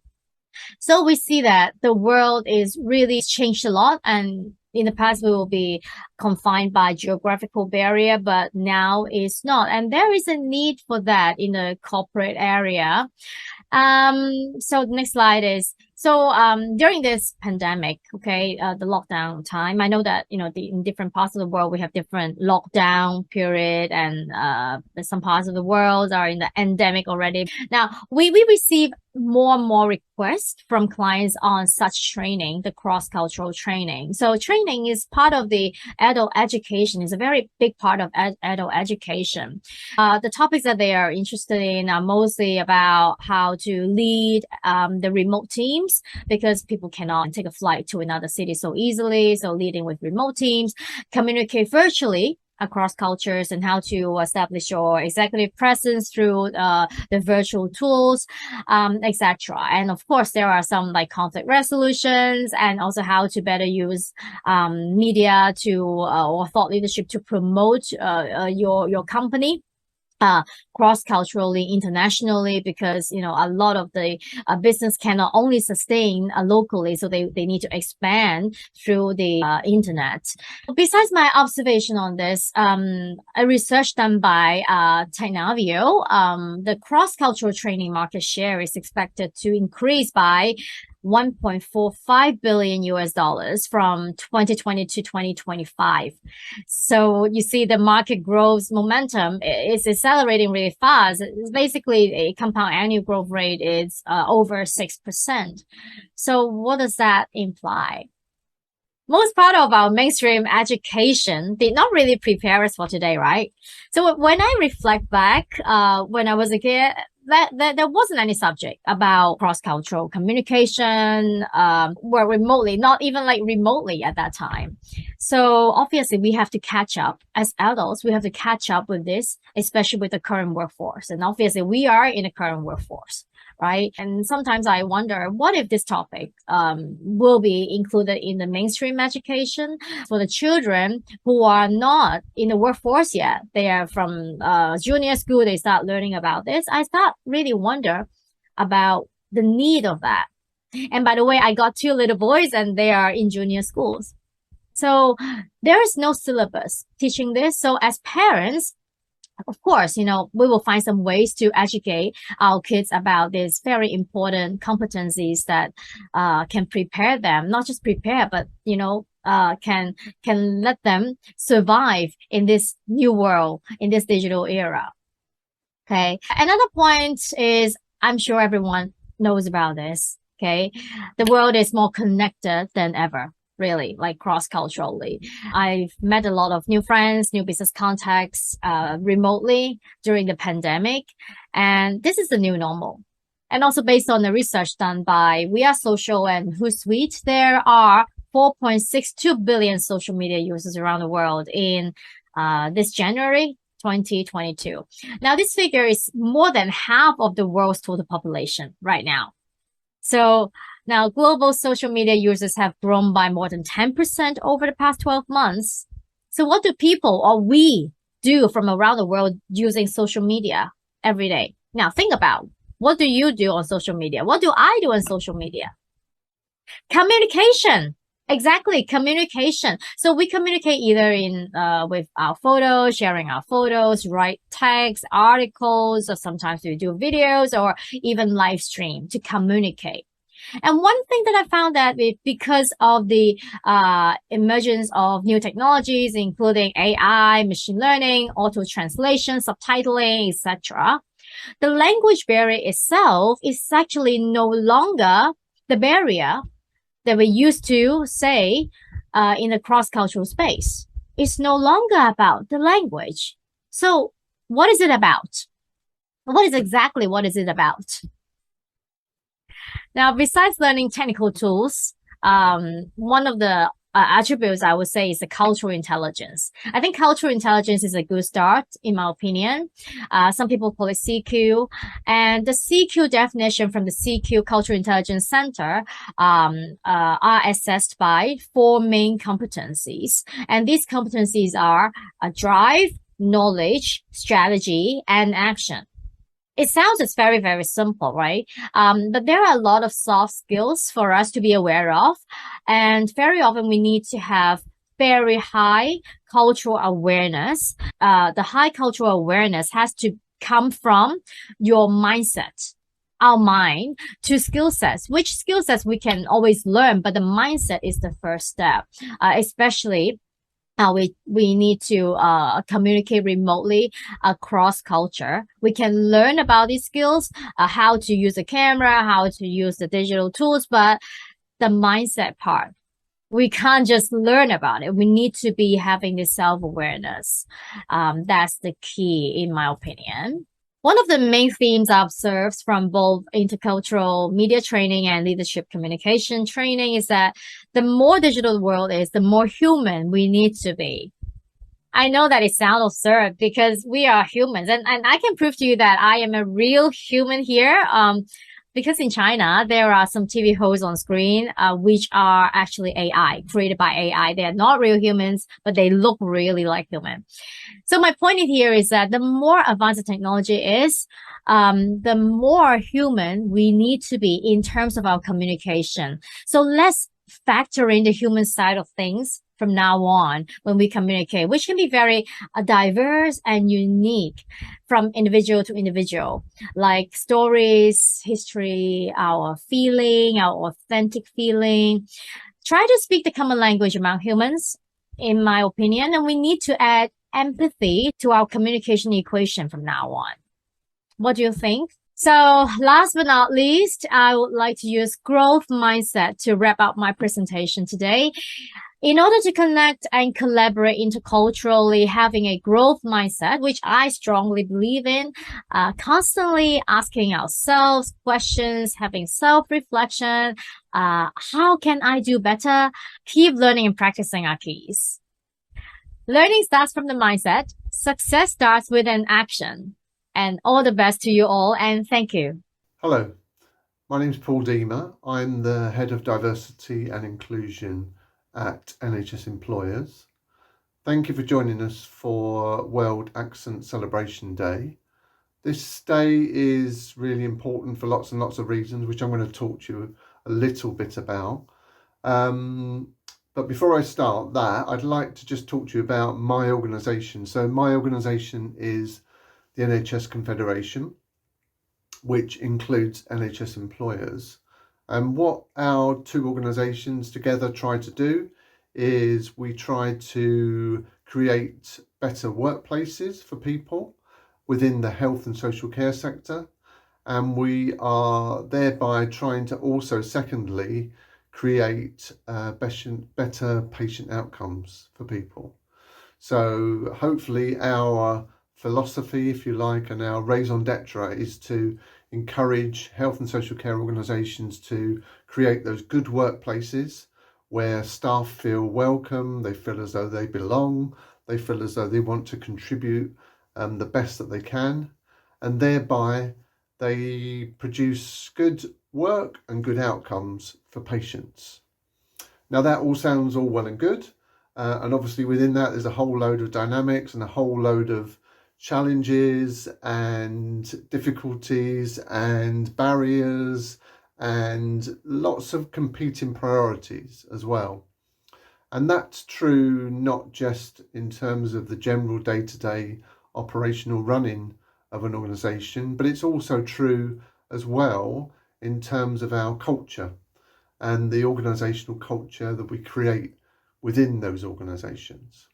So we see that the world is really changed a lot, and in the past we will be confined by geographical barrier, but now it's not, and there is a need for that in the corporate area. So the next slide is, so during this pandemic, okay, the lockdown time, I know that, you know, in different parts of the world, we have different lockdown period, and some parts of the world are in the endemic already. Now, we receive more and more requests from clients on such training, the cross-cultural training. So training is part of the adult education, is a very big part of adult education. The topics that they are interested in are mostly about how to lead the remote teams, because people cannot take a flight to another city so easily. So leading with remote teams, communicate virtually across cultures, and how to establish your executive presence through the virtual tools, etc. And of course, there are some like conflict resolutions, and also how to better use media to or thought leadership to promote your company cross-culturally, internationally, because, you know, a lot of the business cannot only sustain locally, so they need to expand through the internet. Besides my observation on this, a research done by Technavio, the cross-cultural training market share is expected to increase by 1.45 billion US dollars from 2020 to 2025. So you see the market growth momentum is accelerating really fast. It's basically a compound annual growth rate is over 6%. So what does that imply? Most part of our mainstream education did not really prepare us for today, right? So when I reflect back, when I was a kid, there wasn't any subject about cross-cultural communication, work remotely, not even like remotely at that time. So obviously we have to catch up as adults. We have to catch up with this, especially with the current workforce. And obviously we are in the current workforce, right? And sometimes I wonder, what if this topic will be included in the mainstream education for the children who are not in the workforce yet? They are from junior school, they start learning about this. I start really wonder about the need of that. And by the way, I got 2 little boys and they are in junior schools. So there is no syllabus teaching this. So as parents, of course, you know, we will find some ways to educate our kids about these very important competencies that can prepare them, not just prepare, but, you know, can let them survive in this new world, in this digital era. Okay. Another point is, I'm sure everyone knows about this. Okay. The world is more connected than ever. Really, like cross-culturally. I've met a lot of new friends, new business contacts remotely during the pandemic. And this is the new normal. And also based on the research done by We Are Social and Hootsuite, there are 4.62 billion social media users around the world in this January 2022. Now, this figure is more than half of the world's total population right now. So now, global social media users have grown by more than 10% over the past 12 months. So what do people or we do from around the world using social media every day? Now, think about, what do you do on social media? What do I do on social media? Communication. Exactly, communication. So we communicate either in with our photos, sharing our photos, write text, articles, or sometimes we do videos or even live stream to communicate. And one thing that I found that because of the emergence of new technologies, including AI, machine learning, auto translation, subtitling, etc., the language barrier itself is actually no longer the barrier that we used to say in the cross-cultural space. It's no longer about the language. So what is it about? What is it about? Now, besides learning technical tools, one of the attributes I would say is the cultural intelligence. I think cultural intelligence is a good start, in my opinion. Some people call it CQ, and the CQ definition from the CQ Cultural Intelligence Center are assessed by 4 main competencies, and these competencies are drive, knowledge, strategy, and action. It sounds it's very, very simple, right? But there are a lot of soft skills for us to be aware of. And very often we need to have very high cultural awareness. The high cultural awareness has to come from your mindset, our mind, to skill sets, which skill sets we can always learn, but the mindset is the first step, especially we need to communicate remotely across culture. We can learn about these skills, how to use a camera, how to use the digital tools, but the mindset part, we can't just learn about it. We need to be having this self-awareness. That's the key, in my opinion. One of the main themes I've observed from both intercultural media training and leadership communication training is that the more digital the world is, the more human we need to be. I know that it sounds absurd because we are humans, and I can prove to you that I am a real human here. Because in China, there are some TV hosts on screen, which are actually AI, created by AI. They are not real humans, but they look really like human. So my point here is that the more advanced the technology is, the more human we need to be in terms of our communication. So let's factor in the human side of things from now on when we communicate, which can be very diverse and unique from individual to individual, like stories, history, our feeling, our authentic feeling. Try to speak the common language among humans, in my opinion, and we need to add empathy to our communication equation from now on. What do you think? So last but not least, I would like to use growth mindset to wrap up my presentation today. In order to connect and collaborate interculturally, having a growth mindset, which I strongly believe in, constantly asking ourselves questions, having self-reflection, how can I do better? Keep learning and practicing are keys. Learning starts from the mindset. Success starts with an action. And all the best to you all, and thank you. Hello, my name is Paul Deemer. I'm the Head of Diversity and Inclusion at NHS Employers. Thank you for joining us for World Accent Celebration Day. This day is really important for lots and lots of reasons, which I'm going to talk to you a little bit about. But before I start that, I'd like to just talk to you about my organisation. So my organisation is the NHS Confederation, which includes NHS Employers. And what our 2 organisations together try to do is we try to create better workplaces for people within the health and social care sector. And we are thereby trying to also, secondly, create better patient outcomes for people. So hopefully our philosophy, if you like, and our raison d'etre is to encourage health and social care organisations to create those good workplaces where staff feel welcome, they feel as though they belong, they feel as though they want to contribute the best that they can, and thereby they produce good work and good outcomes for patients. Now that all sounds all well and good, and obviously within that there's a whole load of dynamics and a whole load of challenges and difficulties and barriers and lots of competing priorities as well. And that's true not just in terms of the general day-to-day operational running of an organisation, but it's also true as well in terms of our culture and the organisational culture that we create within those organisations.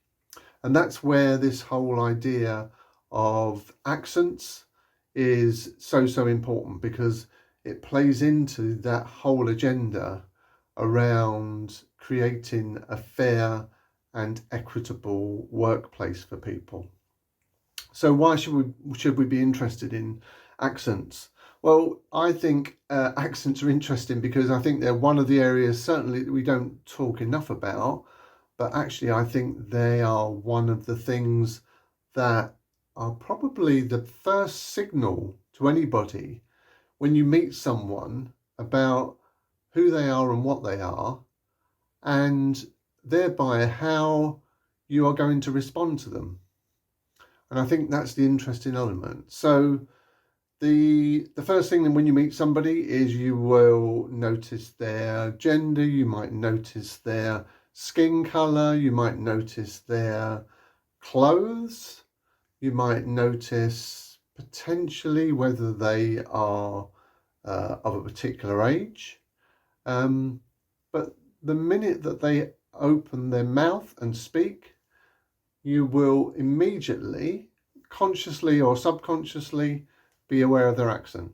And that's where this whole idea of accents is so important, because it plays into that whole agenda around creating a fair and equitable workplace for people. So why should we be interested in accents? Well, I think accents are interesting because I think they're one of the areas certainly that we don't talk enough about, but actually I think they are one of the things that are probably the first signal to anybody when you meet someone about who they are and what they are, and thereby how you are going to respond to them. And I think that's the interesting element. So the first thing when you meet somebody is you will notice their gender, you might notice their skin colour, you might notice their clothes, you might notice potentially whether they are of a particular age. But the minute that they open their mouth and speak, you will immediately, consciously or subconsciously, be aware of their accent.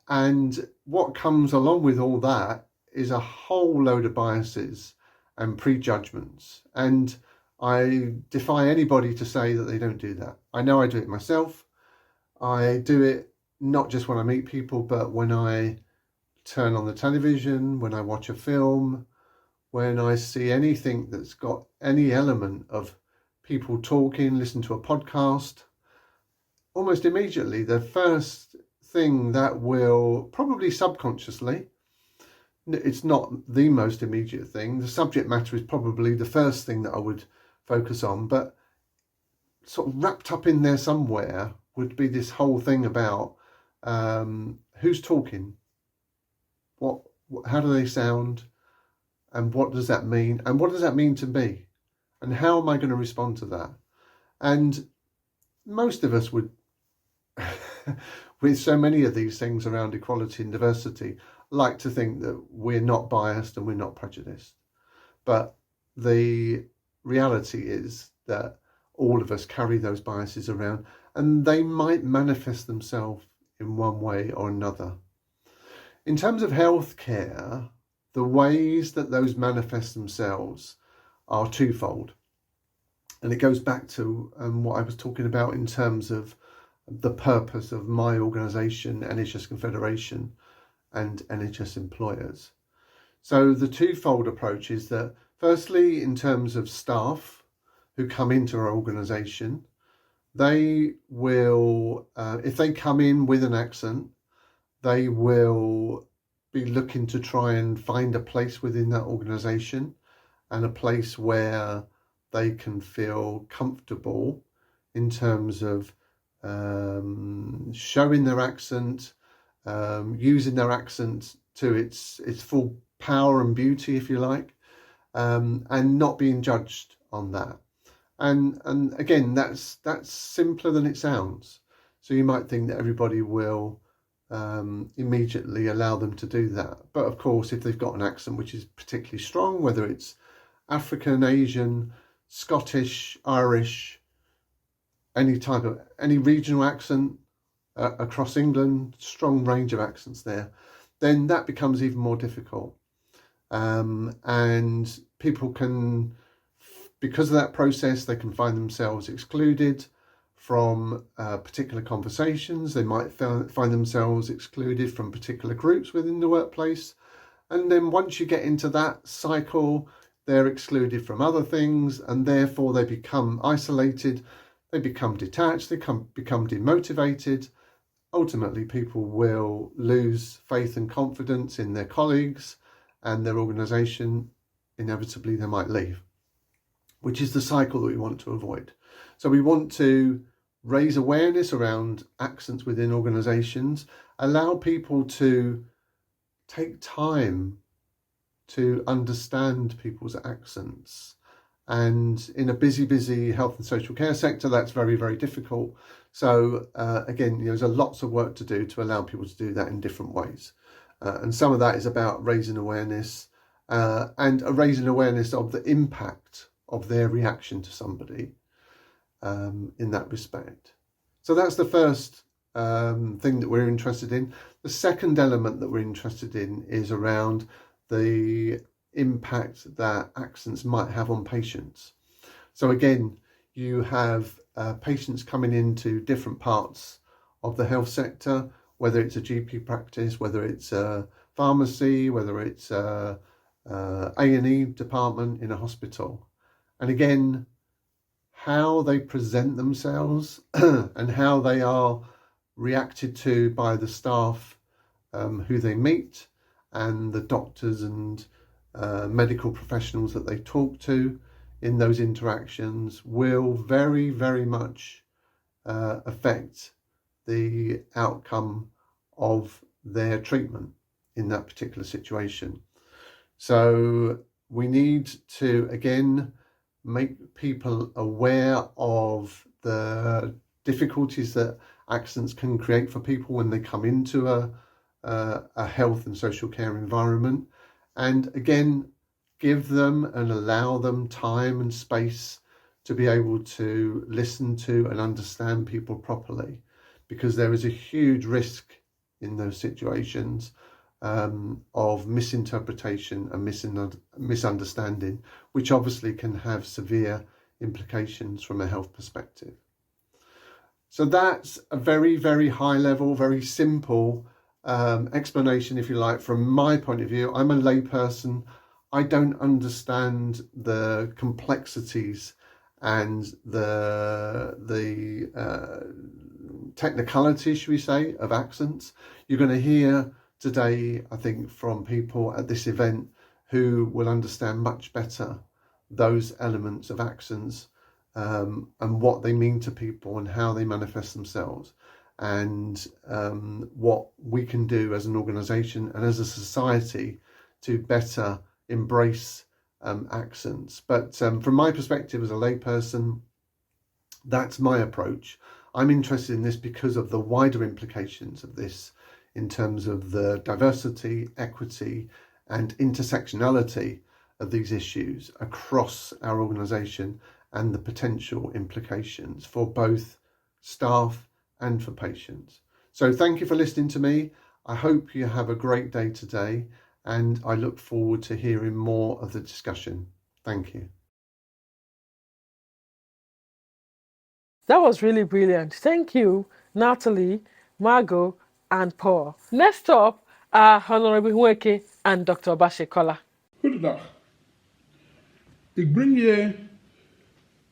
And what comes along with all that is a whole load of biases and prejudgments. And I defy anybody to say that they don't do that. I know I do it myself. I do it not just when I meet people, but when I turn on the television, when I watch a film, when I see anything that's got any element of people talking, listen to a podcast. Almost immediately, the first thing that will probably subconsciously, it's not the most immediate thing, the subject matter is probably the first thing that I would focus on, but sort of wrapped up in there somewhere would be this whole thing about who's talking, how do they sound, and what does that mean, and what does that mean to me, and how am I going to respond to that? And most of us would, with so many of these things around equality and diversity, like to think that we're not biased and we're not prejudiced. But the reality is that all of us carry those biases around, and they might manifest themselves in one way or another. In terms of healthcare, the ways that those manifest themselves are twofold. And it goes back to what I was talking about in terms of the purpose of my organisation, NHS Confederation, and NHS employers. So the twofold approach is that, firstly, in terms of staff who come into our organisation, they will, if they come in with an accent, they will be looking to try and find a place within that organisation and a place where they can feel comfortable in terms of showing their accent, using their accent to its full power and beauty, if you like, and not being judged on that. And again, that's simpler than it sounds. So you might think that everybody will immediately allow them to do that. But of course, if they've got an accent which is particularly strong, whether it's African, Asian, Scottish, Irish, any regional accent across England, strong range of accents there, then that becomes even more difficult. And people can, because of that process, they can find themselves excluded from particular conversations. They might find themselves excluded from particular groups within the workplace. And then once you get into that cycle, they're excluded from other things, and therefore they become isolated, they become detached, they become demotivated. Ultimately, people will lose faith and confidence in their colleagues and their organisation. Inevitably, they might leave, which is the cycle that we want to avoid. So we want to raise awareness around accents within organisations, allow people to take time to understand people's accents. And in a busy health and social care sector, that's very, very difficult. So again, there's lots of work to do to allow people to do that in different ways. And some of that is about raising awareness and raising awareness of the impact of their reaction to somebody in that respect. So that's the first thing that we're interested in. The second element that we're interested in is around the impact that accents might have on patients. So again, you have patients coming into different parts of the health sector whether it's a GP practice, whether it's a pharmacy, whether it's a A&E department in a hospital. And again, how they present themselves and how they are reacted to by the staff who they meet and the doctors and medical professionals that they talk to in those interactions will very, very much affect the outcome of their treatment in that particular situation. So we need to, again, make people aware of the difficulties that accidents can create for people when they come into a health and social care environment. And again, give them and allow them time and space to be able to listen to and understand people properly, because there is a huge risk in those situations of misinterpretation and misunderstanding, which obviously can have severe implications from a health perspective. So that's a very, very high level, very simple explanation, if you like, from my point of view. I'm a layperson. I don't understand the complexities and the technicalities, should we say, of accents. You're going to hear today, I think, from people at this event who will understand much better those elements of accents and what they mean to people and how they manifest themselves, and what we can do as an organisation and as a society to better embrace accents. But from my perspective as a layperson, that's my approach. I'm interested in this because of the wider implications of this in terms of the diversity, equity, and intersectionality of these issues across our organisation and the potential implications for both staff and for patients. So thank you for listening to me. I hope you have a great day today, and I look forward to hearing more of the discussion. Thank you. That was really brilliant. Thank you, Natalie, Margot, and Paul. Next up are Honorable Nweke and Dr. Bashekola. Goedendag. Ik breng je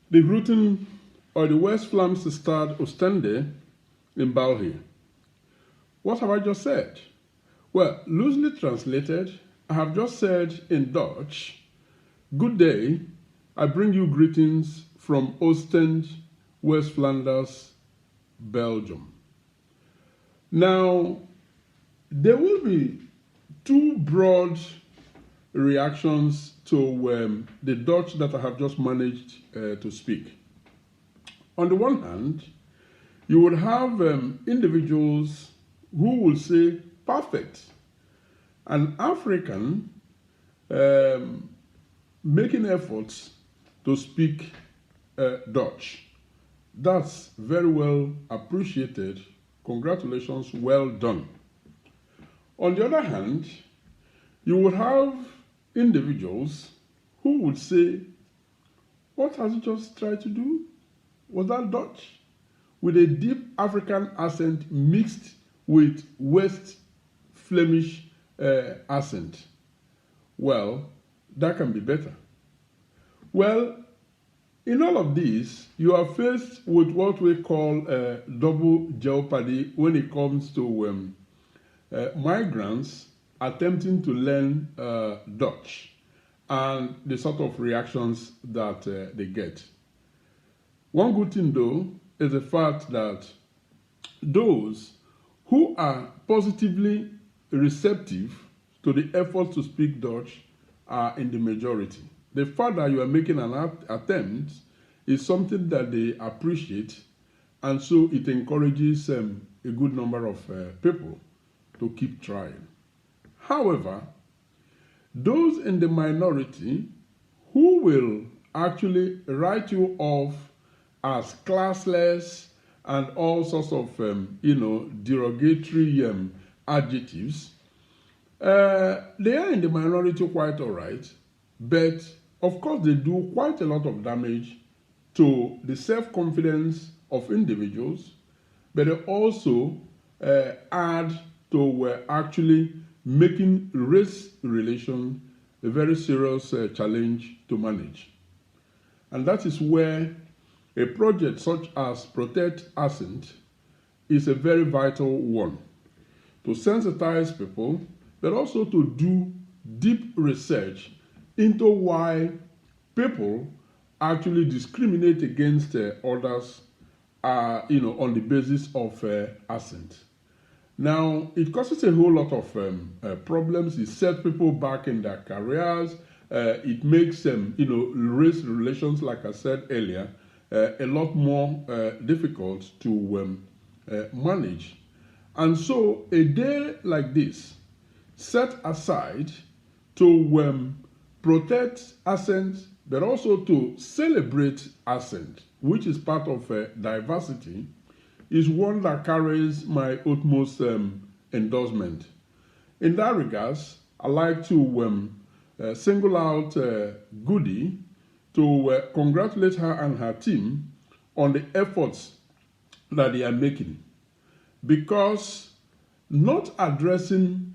de groeten uit de West-Vlaamse stad Oostende in België. What have I just said? Well, loosely translated, I have just said in Dutch, good day, I bring you greetings from Ostend, West Flanders, Belgium. Now, there will be two broad reactions to the Dutch that I have just managed to speak. On the one hand, you would have individuals who will say, perfect, an African making efforts to speak Dutch. That's very well appreciated. Congratulations, well done. On the other hand, you would have individuals who would say, what has he just tried to do? Was that Dutch? With a deep African accent mixed with West Flemish accent. Well, that can be better. Well, in all of these, you are faced with what we call double jeopardy when it comes to migrants attempting to learn Dutch and the sort of reactions that they get. One good thing, though, is the fact that those who are positively receptive to the efforts to speak Dutch are in the majority. The fact that you are making an attempt is something that they appreciate, and so it encourages a good number of people to keep trying. However, those in the minority who will actually write you off as classless and all sorts of, derogatory adjectives, they are in the minority quite all right, but of course they do quite a lot of damage to the self-confidence of individuals, but they also add to actually making race relations a very serious challenge to manage. And that is where a project such as Protect Accent is a very vital one, to sensitize people, but also to do deep research into why people actually discriminate against others, on the basis of accent. Now, it causes a whole lot of problems. It sets people back in their careers. It makes race relations, like I said earlier, a lot more difficult to manage. And so a day like this, set aside to protect accent, but also to celebrate accent, which is part of diversity, is one that carries my utmost endorsement. In that regards, I like to single out Goody to congratulate her and her team on the efforts that they are making, because not addressing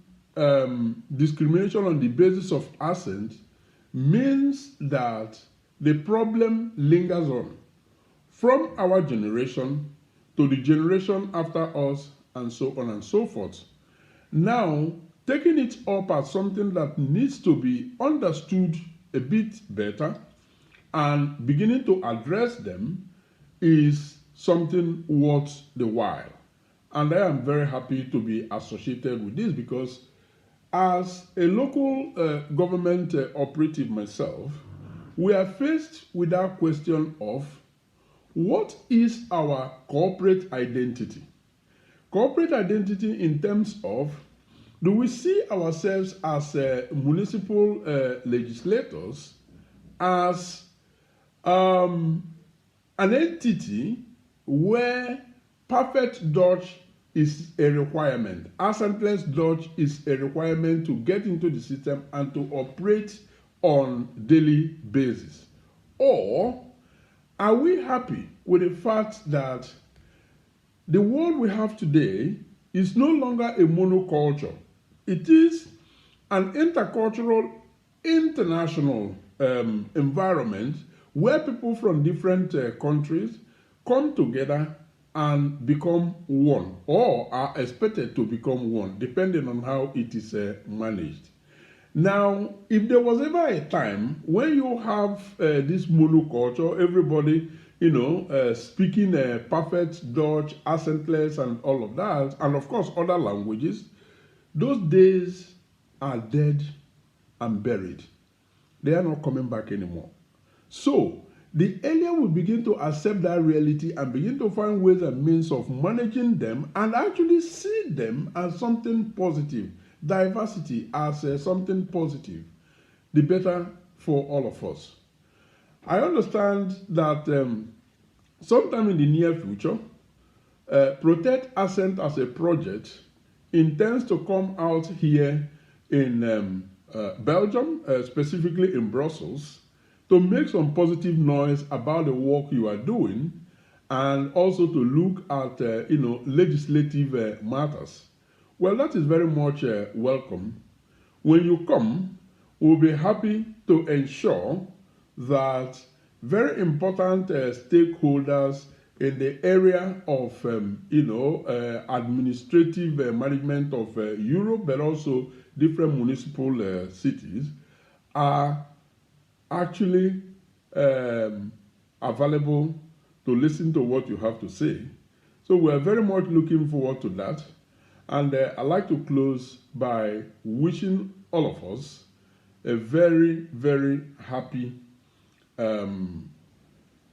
discrimination on the basis of accent means that the problem lingers on from our generation to the generation after us, and so on and so forth. Now, taking it up as something that needs to be understood a bit better and beginning to address them is something worth the while. And I am very happy to be associated with this, because as a local government operative myself, we are faced with that question of what is our corporate identity? Corporate identity in terms of, do we see ourselves as municipal legislators, as an entity where perfect Dutch is a requirement, accentless Dutch is a requirement to get into the system and to operate on daily basis? Or are we happy with the fact that the world we have today is no longer a monoculture? It is an intercultural, international environment where people from different countries come together and become one, or are expected to become one, depending on how it is managed. Now, if there was ever a time when you have this monoculture, everybody, speaking perfect Dutch, accentless, and all of that, and of course other languages, those days are dead and buried. They are not coming back anymore. So, the earlier we begin to accept that reality and begin to find ways and means of managing them and actually see them as something positive, diversity as something positive, the better for all of us. I understand that sometime in the near future, Protect Accent as a project intends to come out here in Belgium, specifically in Brussels, to make some positive noise about the work you are doing, and also to look at legislative matters. Well, that is very much welcome. When you come, we'll be happy to ensure that very important stakeholders in the area of administrative management of Europe, but also different municipal cities, are actually available to listen to what you have to say. So we're very much looking forward to that. And I'd like to close by wishing all of us a very, very happy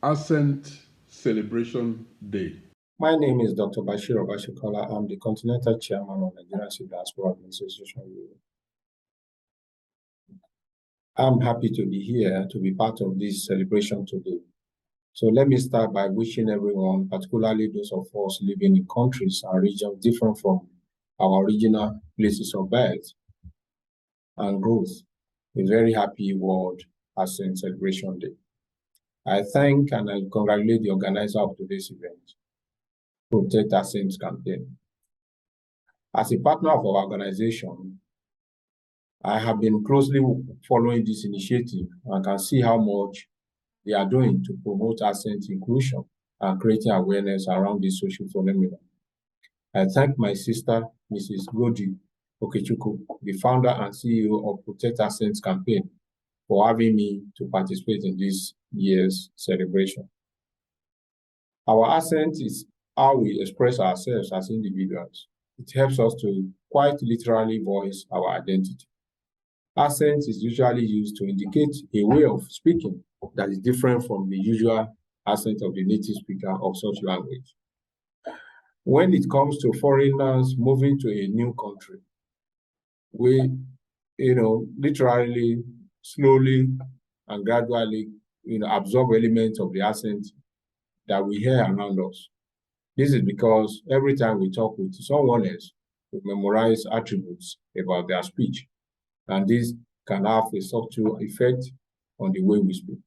Accent Celebration Day. My name is Dr. Bashir Obashikola. I'm the Continental Chairman of Nigerian Civil Diaspora Administration. I'm happy to be here to be part of this celebration today. So let me start by wishing everyone, particularly those of us living in countries and regions different from our original places of birth and growth, a very happy World Accent Celebration Day. I thank and I congratulate the organizer of today's event, Protect Accent campaign. As a partner of our organization, I have been closely following this initiative and can see how much they are doing to promote accent inclusion and creating awareness around this social phenomenon. I thank my sister, Mrs. Godi Okechukwu, the founder and CEO of Protect Accent Campaign, for having me to participate in this year's celebration. Our accent is how we express ourselves as individuals. It helps us to quite literally voice our identity. Accent is usually used to indicate a way of speaking that is different from the usual accent of the native speaker of such language. When it comes to foreigners moving to a new country, we, literally, slowly and gradually, absorb elements of the accent that we hear around us. This is because every time we talk with someone else, we memorize attributes about their speech, and this can have a subtle effect on the way we speak.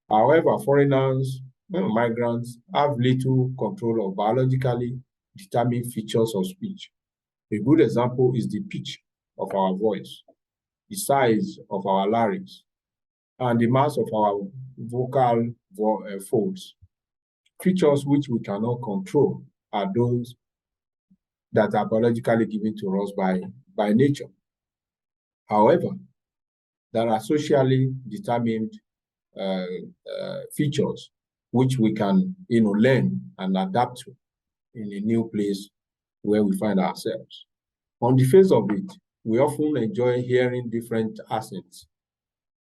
However, foreigners, migrants, have little control of biologically determined features of speech. A good example is the pitch of our voice, the size of our larynx, and the mass of our vocal folds. Features which we cannot control are those that are biologically given to us by nature. However, there are socially determined features which we can learn and adapt to in a new place where we find ourselves. On the face of it, we often enjoy hearing different accents.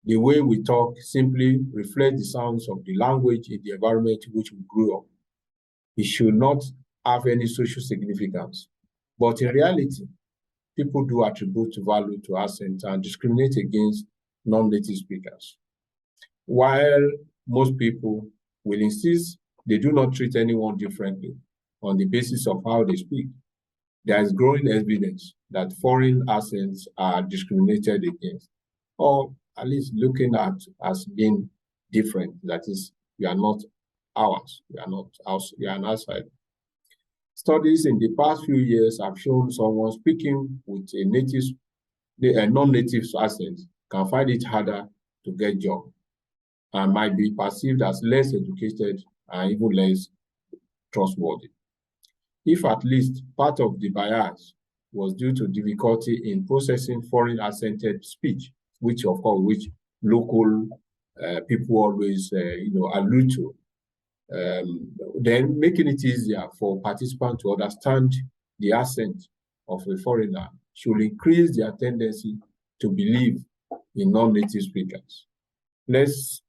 The way we talk simply reflects the sounds of the language in the environment in which we grew up. It should not have any social significance. But in reality, people do attribute value to accent and discriminate against non-native speakers. While most people will insist they do not treat anyone differently on the basis of how they speak, there is growing evidence that foreign accents are discriminated against, or at least looking at as being different. That is, we are not ours, we are not ours, we are an outsider. Studies in the past few years have shown someone speaking with a non-native accent can find it harder to get job and might be perceived as less educated and even less trustworthy. If at least part of the bias was due to difficulty in processing foreign accented speech, which local people always allude to, then making it easier for participants to understand the accent of a foreigner should increase their tendency to believe in non-native speakers. Let's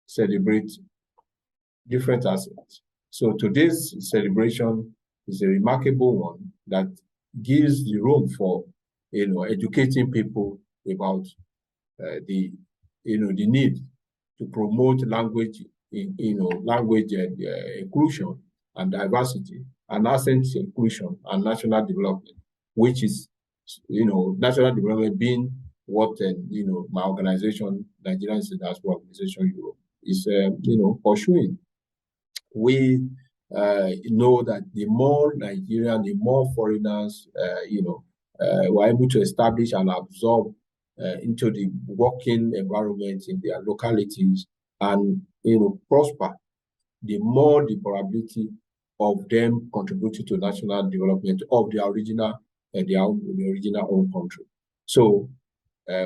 celebrate different accents. So today's celebration is a remarkable one that gives the room for educating people about the need to promote language inclusion and diversity, and accent inclusion and national development, which is national development being what my organization, Nigerian Diaspora Organization Europe, is pursuing. We know that the more Nigerian, the more foreigners were able to establish and absorb into the working environment in their localities and prosper, the more the probability of them contributing to national development of their original home country. So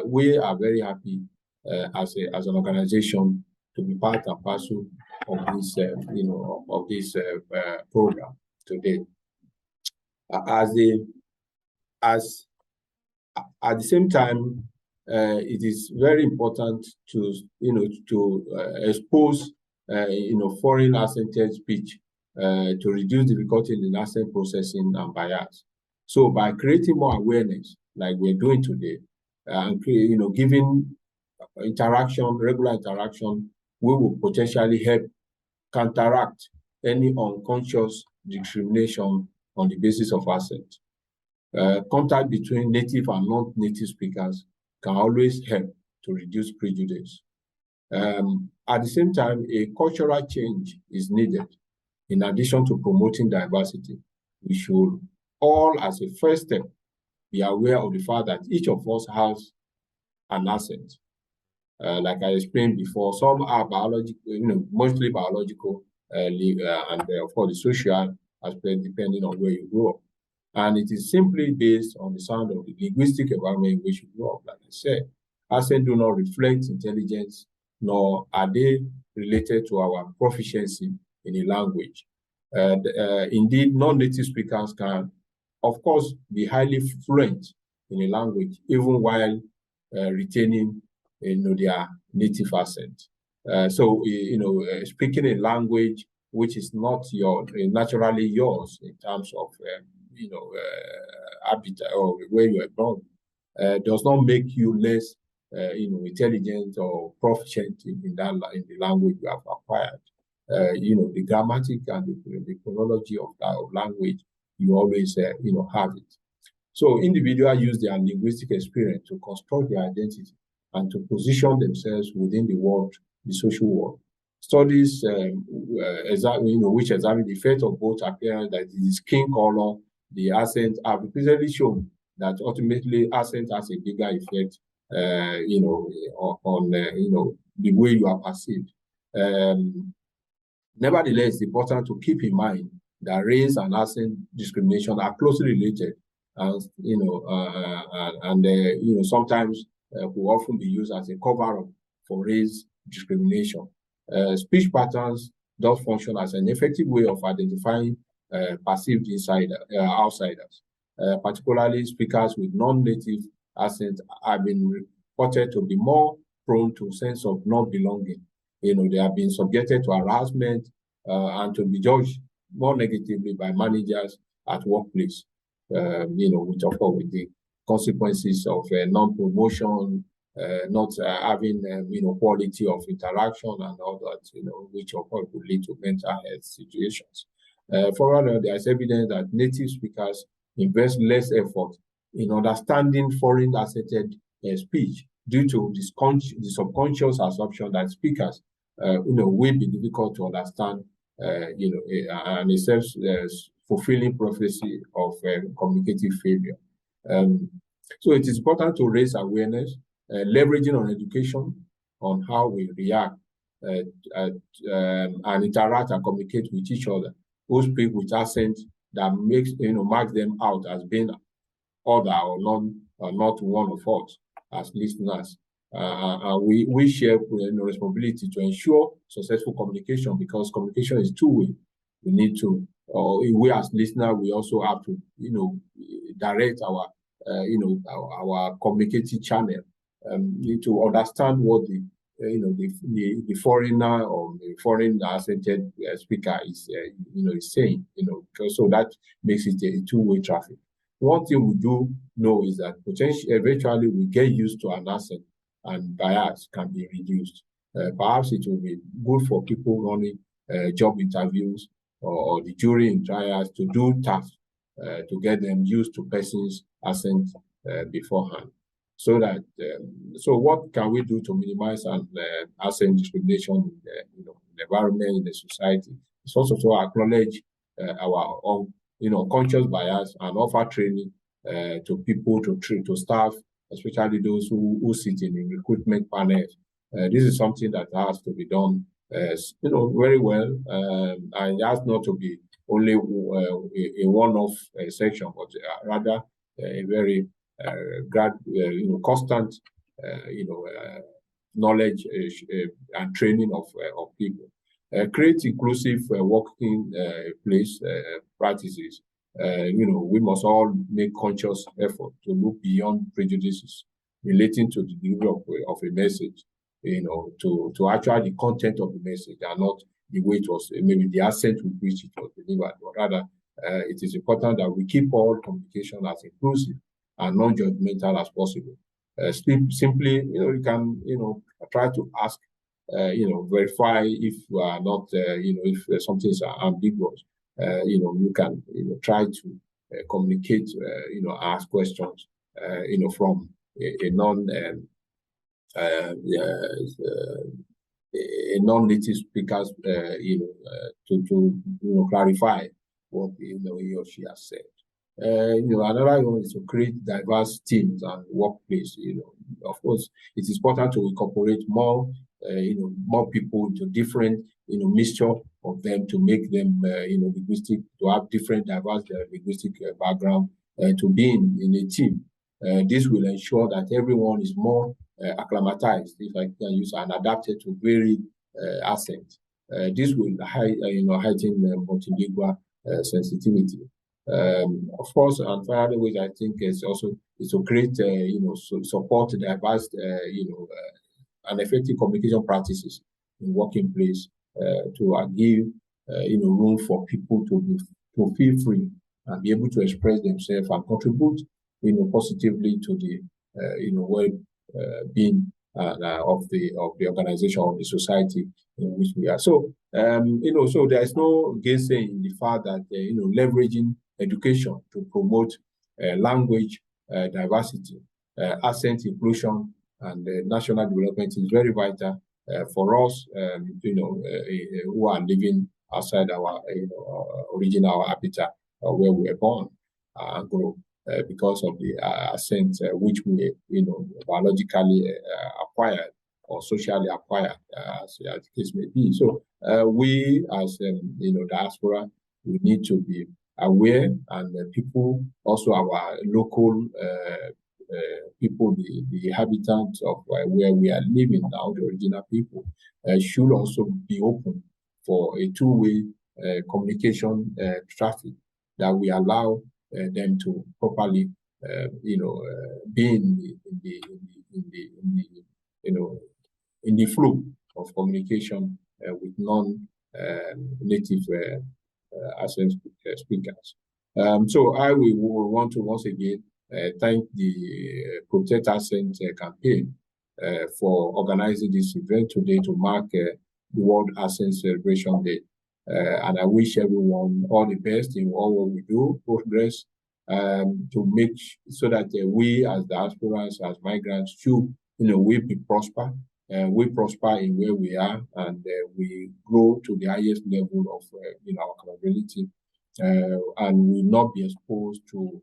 we are very happy as an organization to be part and parcel of this program today. At the same time, it is very important to expose foreign accented speech to reduce difficulty in the accent processing and bias. So by creating more awareness, like we're doing today, and giving regular interaction, we will potentially help counteract any unconscious discrimination on the basis of accent. Contact between native and non-native speakers can always help to reduce prejudice. At the same time, a cultural change is needed. In addition to promoting diversity, we should all as a first step, be aware of the fact that each of us has an accent. Like I explained before, some are biological, mostly biological, and of course the social aspect depending on where you grow up. And it is simply based on the sound of the linguistic environment in which you grow up. Like I said, accents do not reflect intelligence, nor are they related to our proficiency in a language. Indeed, non-native speakers can, of course, be highly fluent in a language, even while retaining their native accent. Speaking a language which is not naturally yours in terms of habitat or where you are born, does not make you less intelligent or proficient in the language you have acquired. The grammatic and the phonology of that language, you always have it. So individuals use their linguistic experience to construct their identity and to position themselves within the social world. Studies which examine the effect of both appearance, that the skin color, the accent, have repeatedly shown that ultimately accent has a bigger effect, on the way you are perceived. Nevertheless, it's important to keep in mind that race and accent discrimination are closely related, and sometimes will often be used as a cover-up for race discrimination. Speech patterns does function as an effective way of identifying perceived outsiders. Particularly speakers with non-native accents have been reported to be more prone to a sense of not belonging. They have been subjected to harassment and to be judged more negatively by managers at workplace. Which of course with the consequences of non-promotion, not having quality of interaction and all that, which of course could lead to mental health situations. Further, there is evidence that native speakers invest less effort in understanding foreign accented speech due to the subconscious assumption that speakers will be difficult to understand, and a self-fulfilling prophecy of communicative failure. So it is important to raise awareness, leveraging on education on how we react and interact and communicate with each other, who speak with accent that marks them out as being other or not one of us as listeners. We share responsibility to ensure successful communication, because communication is two-way. We need to, we as listeners, we also have to, direct our communicative channel. Need to understand what the foreigner or the foreign accented speaker is saying. Because so that makes it a two-way traffic. One thing we do know is that eventually we get used to an accent, and bias can be reduced. Perhaps it will be good for people running job interviews or the jury in trials to do tasks to get them used to person's accent beforehand. So that so what can we do to minimize accent discrimination in the environment, in the society? It's also to acknowledge our own conscious bias and offer training to people, to staff, especially those who sit in the recruitment panels. This is something that has to be done, very well, and it has not to be only a one-off section, but rather a very constant, knowledge and training of people. Create inclusive working place practices. We must all make conscious effort to look beyond prejudices relating to the delivery of a message, to actually the content of the message, and not the way it was, maybe the accent with which it was delivered, but rather it is important that we keep all communication as inclusive and non-judgmental as possible. Simply, you can, try to ask, verify if you are not, if something is ambiguous. You can, try to communicate, ask questions, from a non-native speakers, to clarify what he or she has said. Another one is to create diverse teams and workplace. Of course, it is important to incorporate more, more people into different, mixture of them to make them, linguistic, to have different diverse linguistic background to be in a team. This will ensure that everyone is more acclimatized, if I can use, and adapted to varied accents. This will heighten multilingual sensitivity. Of course, and finally, which I think is also is to create, support diverse, and effective communication practices in working place to give, room for people to feel free and be able to express themselves and contribute, positively to the, well being of the organization, of the society in which we are. So, so there is no gainsaying the fact that leveraging education to promote language diversity, accent inclusion, and national development is very vital for us, who are living outside our, original habitat where we were born and grow. Because of the accent which we, biologically acquired or socially acquired, as the case may be. So we, as diaspora, we need to be aware, and people, also our local people, the inhabitants of where we are living now, the original people, should also be open for a two-way communication traffic that we allow them to properly, be in the flow of communication with non-native accent speakers. So I will want to once again thank the Protect Accent campaign for organizing this event today to mark the World Accent Celebration Day. And I wish everyone all the best in all what we do, progress, to make so that we as diasporas, as migrants, should, we prosper in where we are, and we grow to the highest level of, our capability, and will not be exposed to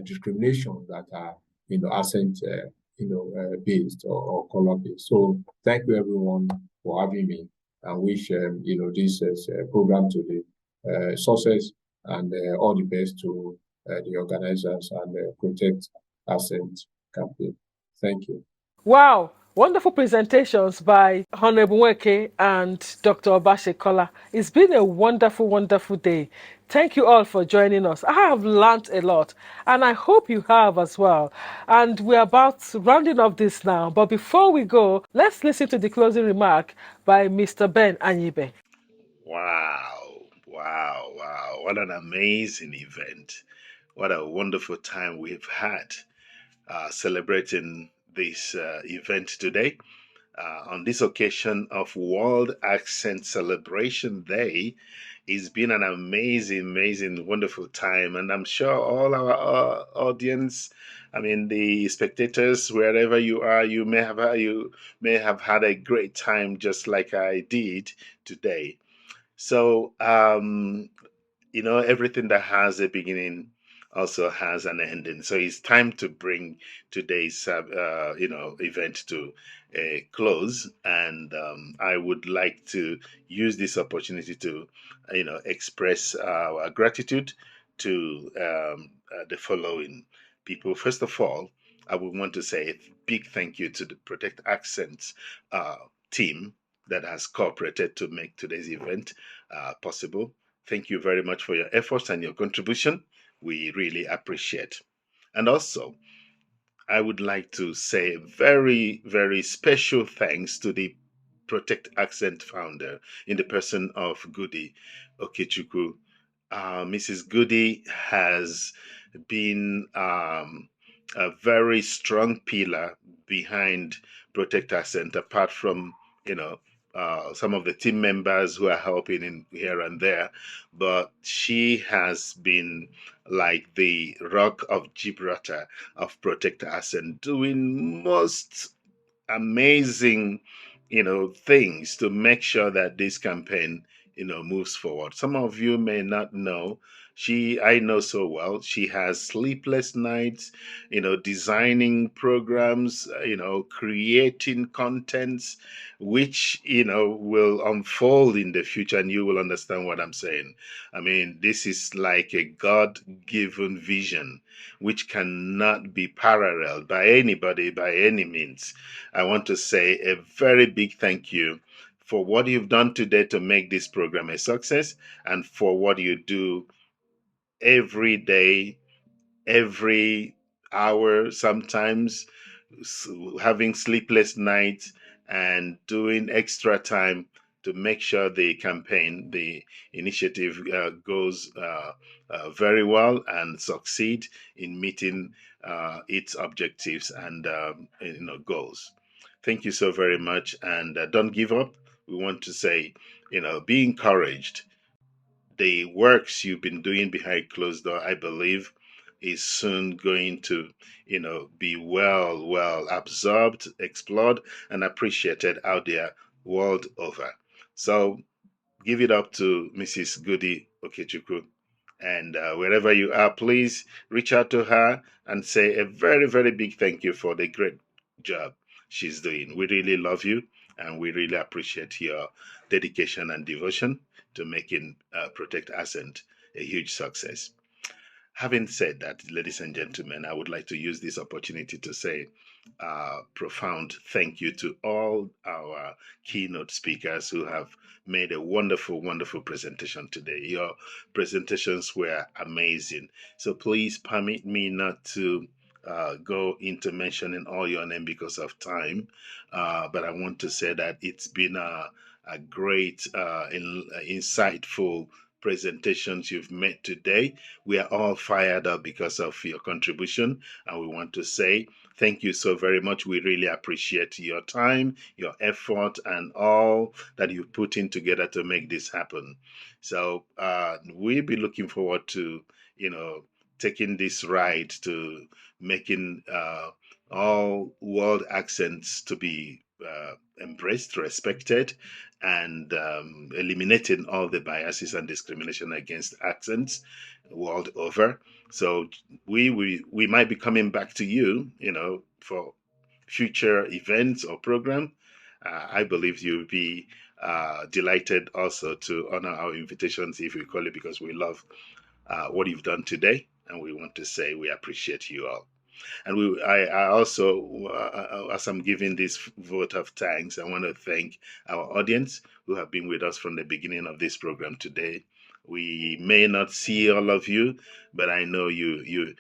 discrimination that are, accent, based or color based. So thank you everyone for having me. I wish this program to the success, and all the best to the organizers and Protect Accent campaign. Thank you. Wow, wonderful presentations by Honorable Nweke and Dr. Obashekola. It's been a wonderful, wonderful day. Thank you all for joining us. I have learned a lot, and I hope you have as well. And we're about rounding up this now. But before we go, let's listen to the closing remark by Mr. Ben Anyibe. Wow, wow, wow. What an amazing event. What a wonderful time we've had celebrating this event today. On this occasion of World Accent Celebration Day, it's been an amazing, amazing, wonderful time. And I'm sure all our audience, the spectators, wherever you are, you may have had a great time just like I did today. So, everything that has a beginning also has an ending. So it's time to bring today's, event to a close. And I would like to use this opportunity to, express our gratitude to the following people. First of all, I would want to say a big thank you to the Protect Accents team that has cooperated to make today's event possible. Thank you very much for your efforts and your contribution. We really appreciate. And also, I would like to say very, very special thanks to the Protect Accent founder in the person of Goody Okechukwu. Mrs. Goody has been a very strong pillar behind Protect Accent, apart from, some of the team members who are helping in here and there. But she has been like the rock of Gibraltar of Protect Accent, doing most amazing, things to make sure that this campaign moves forward. Some of you may not know, I know so well, she has sleepless nights, designing programs, creating contents, which, will unfold in the future, and you will understand what I'm saying. I mean, this is like a God-given vision, which cannot be paralleled by anybody by any means. I want to say a very big thank you for what you've done today to make this program a success, and for what you do every day, every hour, sometimes having sleepless nights and doing extra time to make sure the initiative goes very well and succeed in meeting its objectives and goals. Thank you so very much, and don't give up. We want to say, be encouraged. The works you've been doing behind closed door, I believe, is soon going to, be well absorbed, explored, and appreciated out there world over. So give it up to Mrs. Goody Okechukwu. And wherever you are, please reach out to her and say a very, very big thank you for the great job she's doing. We really love you, and we really appreciate your dedication and devotion to making Protect Accent a huge success. Having said that, ladies and gentlemen, I would like to use this opportunity to say a profound thank you to all our keynote speakers who have made a wonderful, wonderful presentation today. Your presentations were amazing. So please permit me not to go into mentioning all your name because of time, but I want to say that it's been a great, insightful presentations you've made today. We are all fired up because of your contribution, and we want to say thank you so very much. We really appreciate your time, your effort, and all that you put in together to make this happen. So we'll be looking forward to, taking this ride to making all world accents to be embraced, respected, and eliminating all the biases and discrimination against accents world over. So we might be coming back to you, for future events or program. I believe you'll be delighted also to honor our invitations if we call it, because we love what you've done today, and we want to say we appreciate you all. And I also, as I'm giving this vote of thanks, I want to thank our audience who have been with us from the beginning of this program today. We may not see all of you, but I know you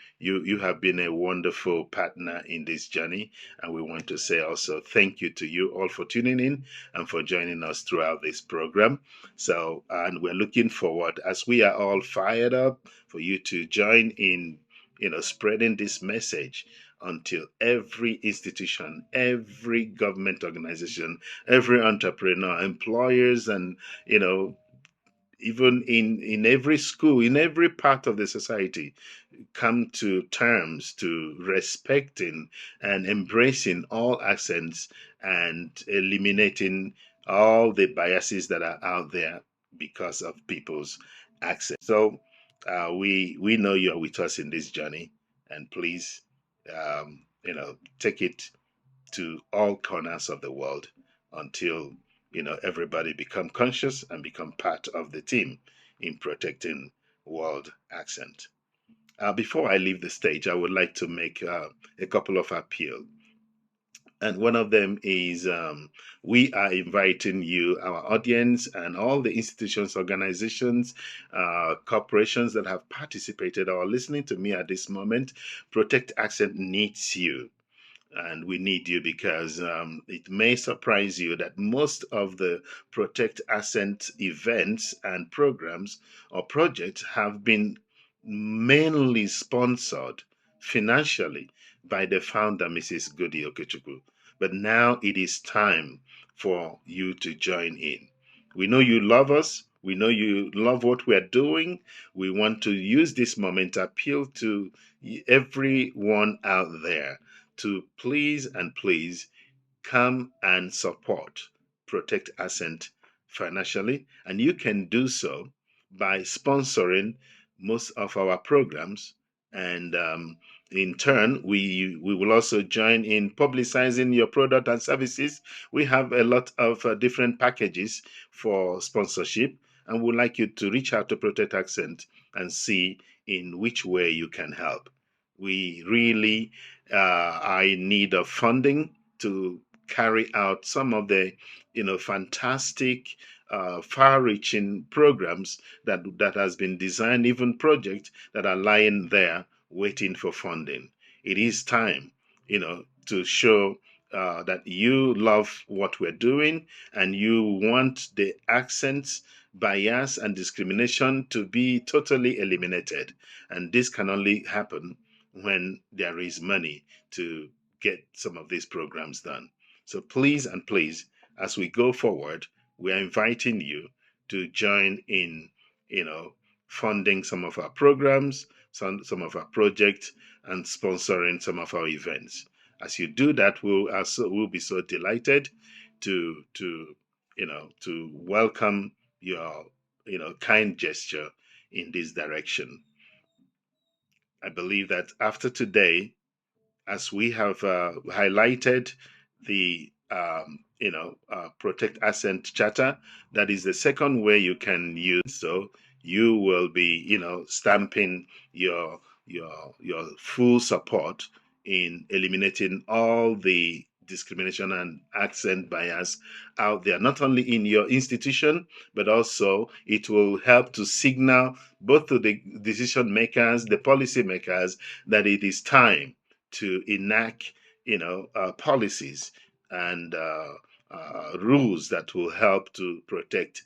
have been a wonderful partner in this journey, and we want to say also thank you to you all for tuning in and for joining us throughout this program. So, and we're looking forward, as we are all fired up, for you to join in, spreading this message until every institution, every government organization, every entrepreneur, employers, and, even in every school, in every part of the society, come to terms to respecting and embracing all accents and eliminating all the biases that are out there because of people's accent. So we know you're with us in this journey, and please, take it to all corners of the world until everybody become conscious and become part of the team in protecting world accent. Before I leave the stage, I would like to make a couple of appeals. And one of them is, we are inviting you, our audience, and all the institutions, organizations, corporations that have participated or are listening to me at this moment. Protect Accent needs you. And we need you because it may surprise you that most of the Protect Accent events and programs or projects have been mainly sponsored financially by the founder, Mrs. Goody Okechukwu. But now it is time for you to join in. We know you love us. We know you love what we're doing. We want to use this moment to appeal to everyone out there to please come and support Protect Accent financially, and you can do so by sponsoring most of our programs. And in turn, we will also join in publicizing your product and services. We have a lot of different packages for sponsorship, and we'd like you to reach out to Protect Accent and see in which way you can help. We really are in need of funding to carry out some of the fantastic far-reaching programs that has been designed, even projects that are lying there waiting for funding. It is time to show that you love what we're doing and you want the accents, bias, and discrimination to be totally eliminated. And this can only happen when there is money to get some of these programs done. So please and please, as we go forward, we are inviting you to join in, funding some of our programs, some of our projects, and sponsoring some of our events. As you do that, we'll be so delighted to welcome your kind gesture in this direction. I believe that after today, as we have highlighted the Protect Accent Charter, that is the second way you can use. So you will be stamping your full support in eliminating all the discrimination and accent bias out there, not only in your institution, but also it will help to signal both to the decision makers, the policy makers, that it is time to enact, policies and rules that will help to protect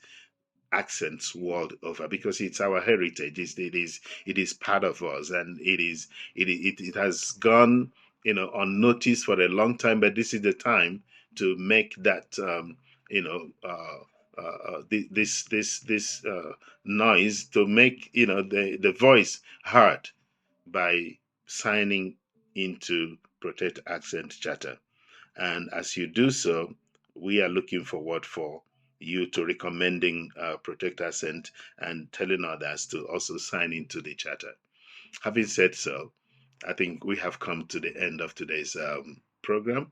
accents world over, because it's our heritage. It is part of us, and it has gone unnoticed for a long time. But this is the time to make that this noise, to make the voice heard by signing into Protect Accent Charter. And as you do so, we are looking forward for you to recommending Protect Accent and telling others to also sign into the charter. Having said so, I think we have come to the end of today's program,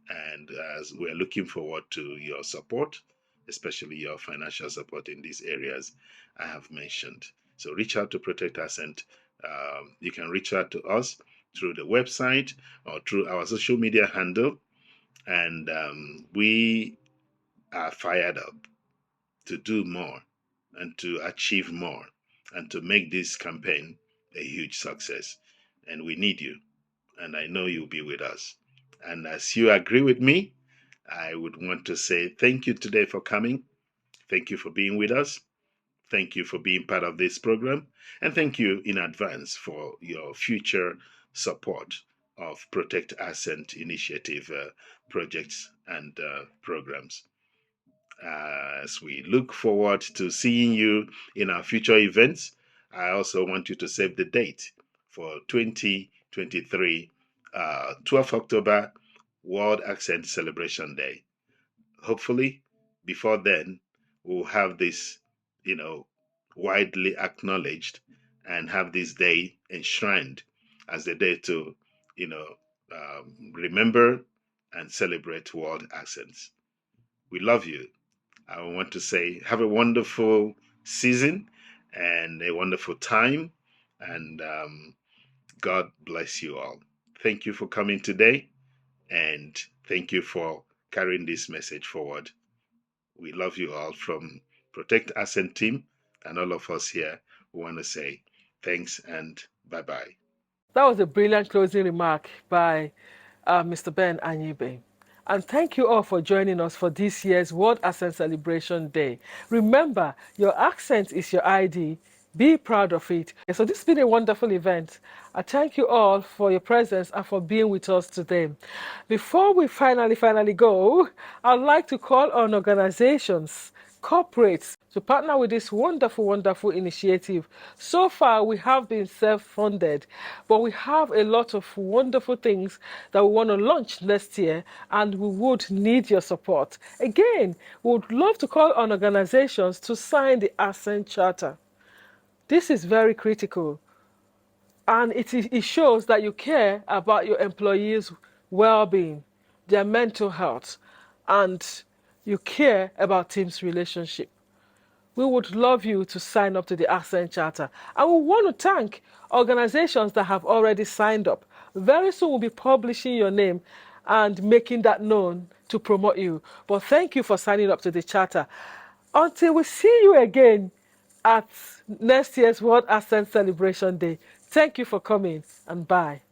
and as we're looking forward to your support, especially your financial support in these areas I have mentioned. So reach out to Protect Accent. You can reach out to us through the website or through our social media handle, and we are fired up to do more and to achieve more and to make this campaign a huge success. And we need you, and I know you'll be with us. And as you agree with me, I would want to say thank you today for coming. Thank you for being with us. Thank you for being part of this program. And thank you in advance for your future support of Protect Accent Initiative projects and programs. As we look forward to seeing you in our future events, I also want you to save the date for 2023, 12th October, World Accent Celebration Day. Hopefully, before then, we'll have this, widely acknowledged and have this day enshrined as the day to, remember and celebrate world accents. We love you. I want to say have a wonderful season and a wonderful time, and God bless you all. Thank you for coming today, and thank you for carrying this message forward. We love you all from Protect Accent team and all of us here. We want to say thanks and bye-bye. That was a brilliant closing remark by Mr. Ben Anyibe. And thank you all for joining us for this year's World Accent Celebration Day. Remember, your accent is your ID. Be proud of it. So this has been a wonderful event. I thank you all for your presence and for being with us today. Before we finally go, I'd like to call on organizations, corporates to partner with this wonderful, wonderful initiative. So far, we have been self-funded, but we have a lot of wonderful things that we want to launch next year, and we would need your support. Again, we would love to call on organizations to sign the Accent Charter. This is very critical, and it shows that you care about your employees' well-being, their mental health, and you care about teams' relationship. We would love you to sign up to the Accent Charter. And we want to thank organizations that have already signed up. Very soon we'll be publishing your name and making that known to promote you. But thank you for signing up to the Charter. Until we see you again at next year's World Accent Celebration Day. Thank you for coming, and bye.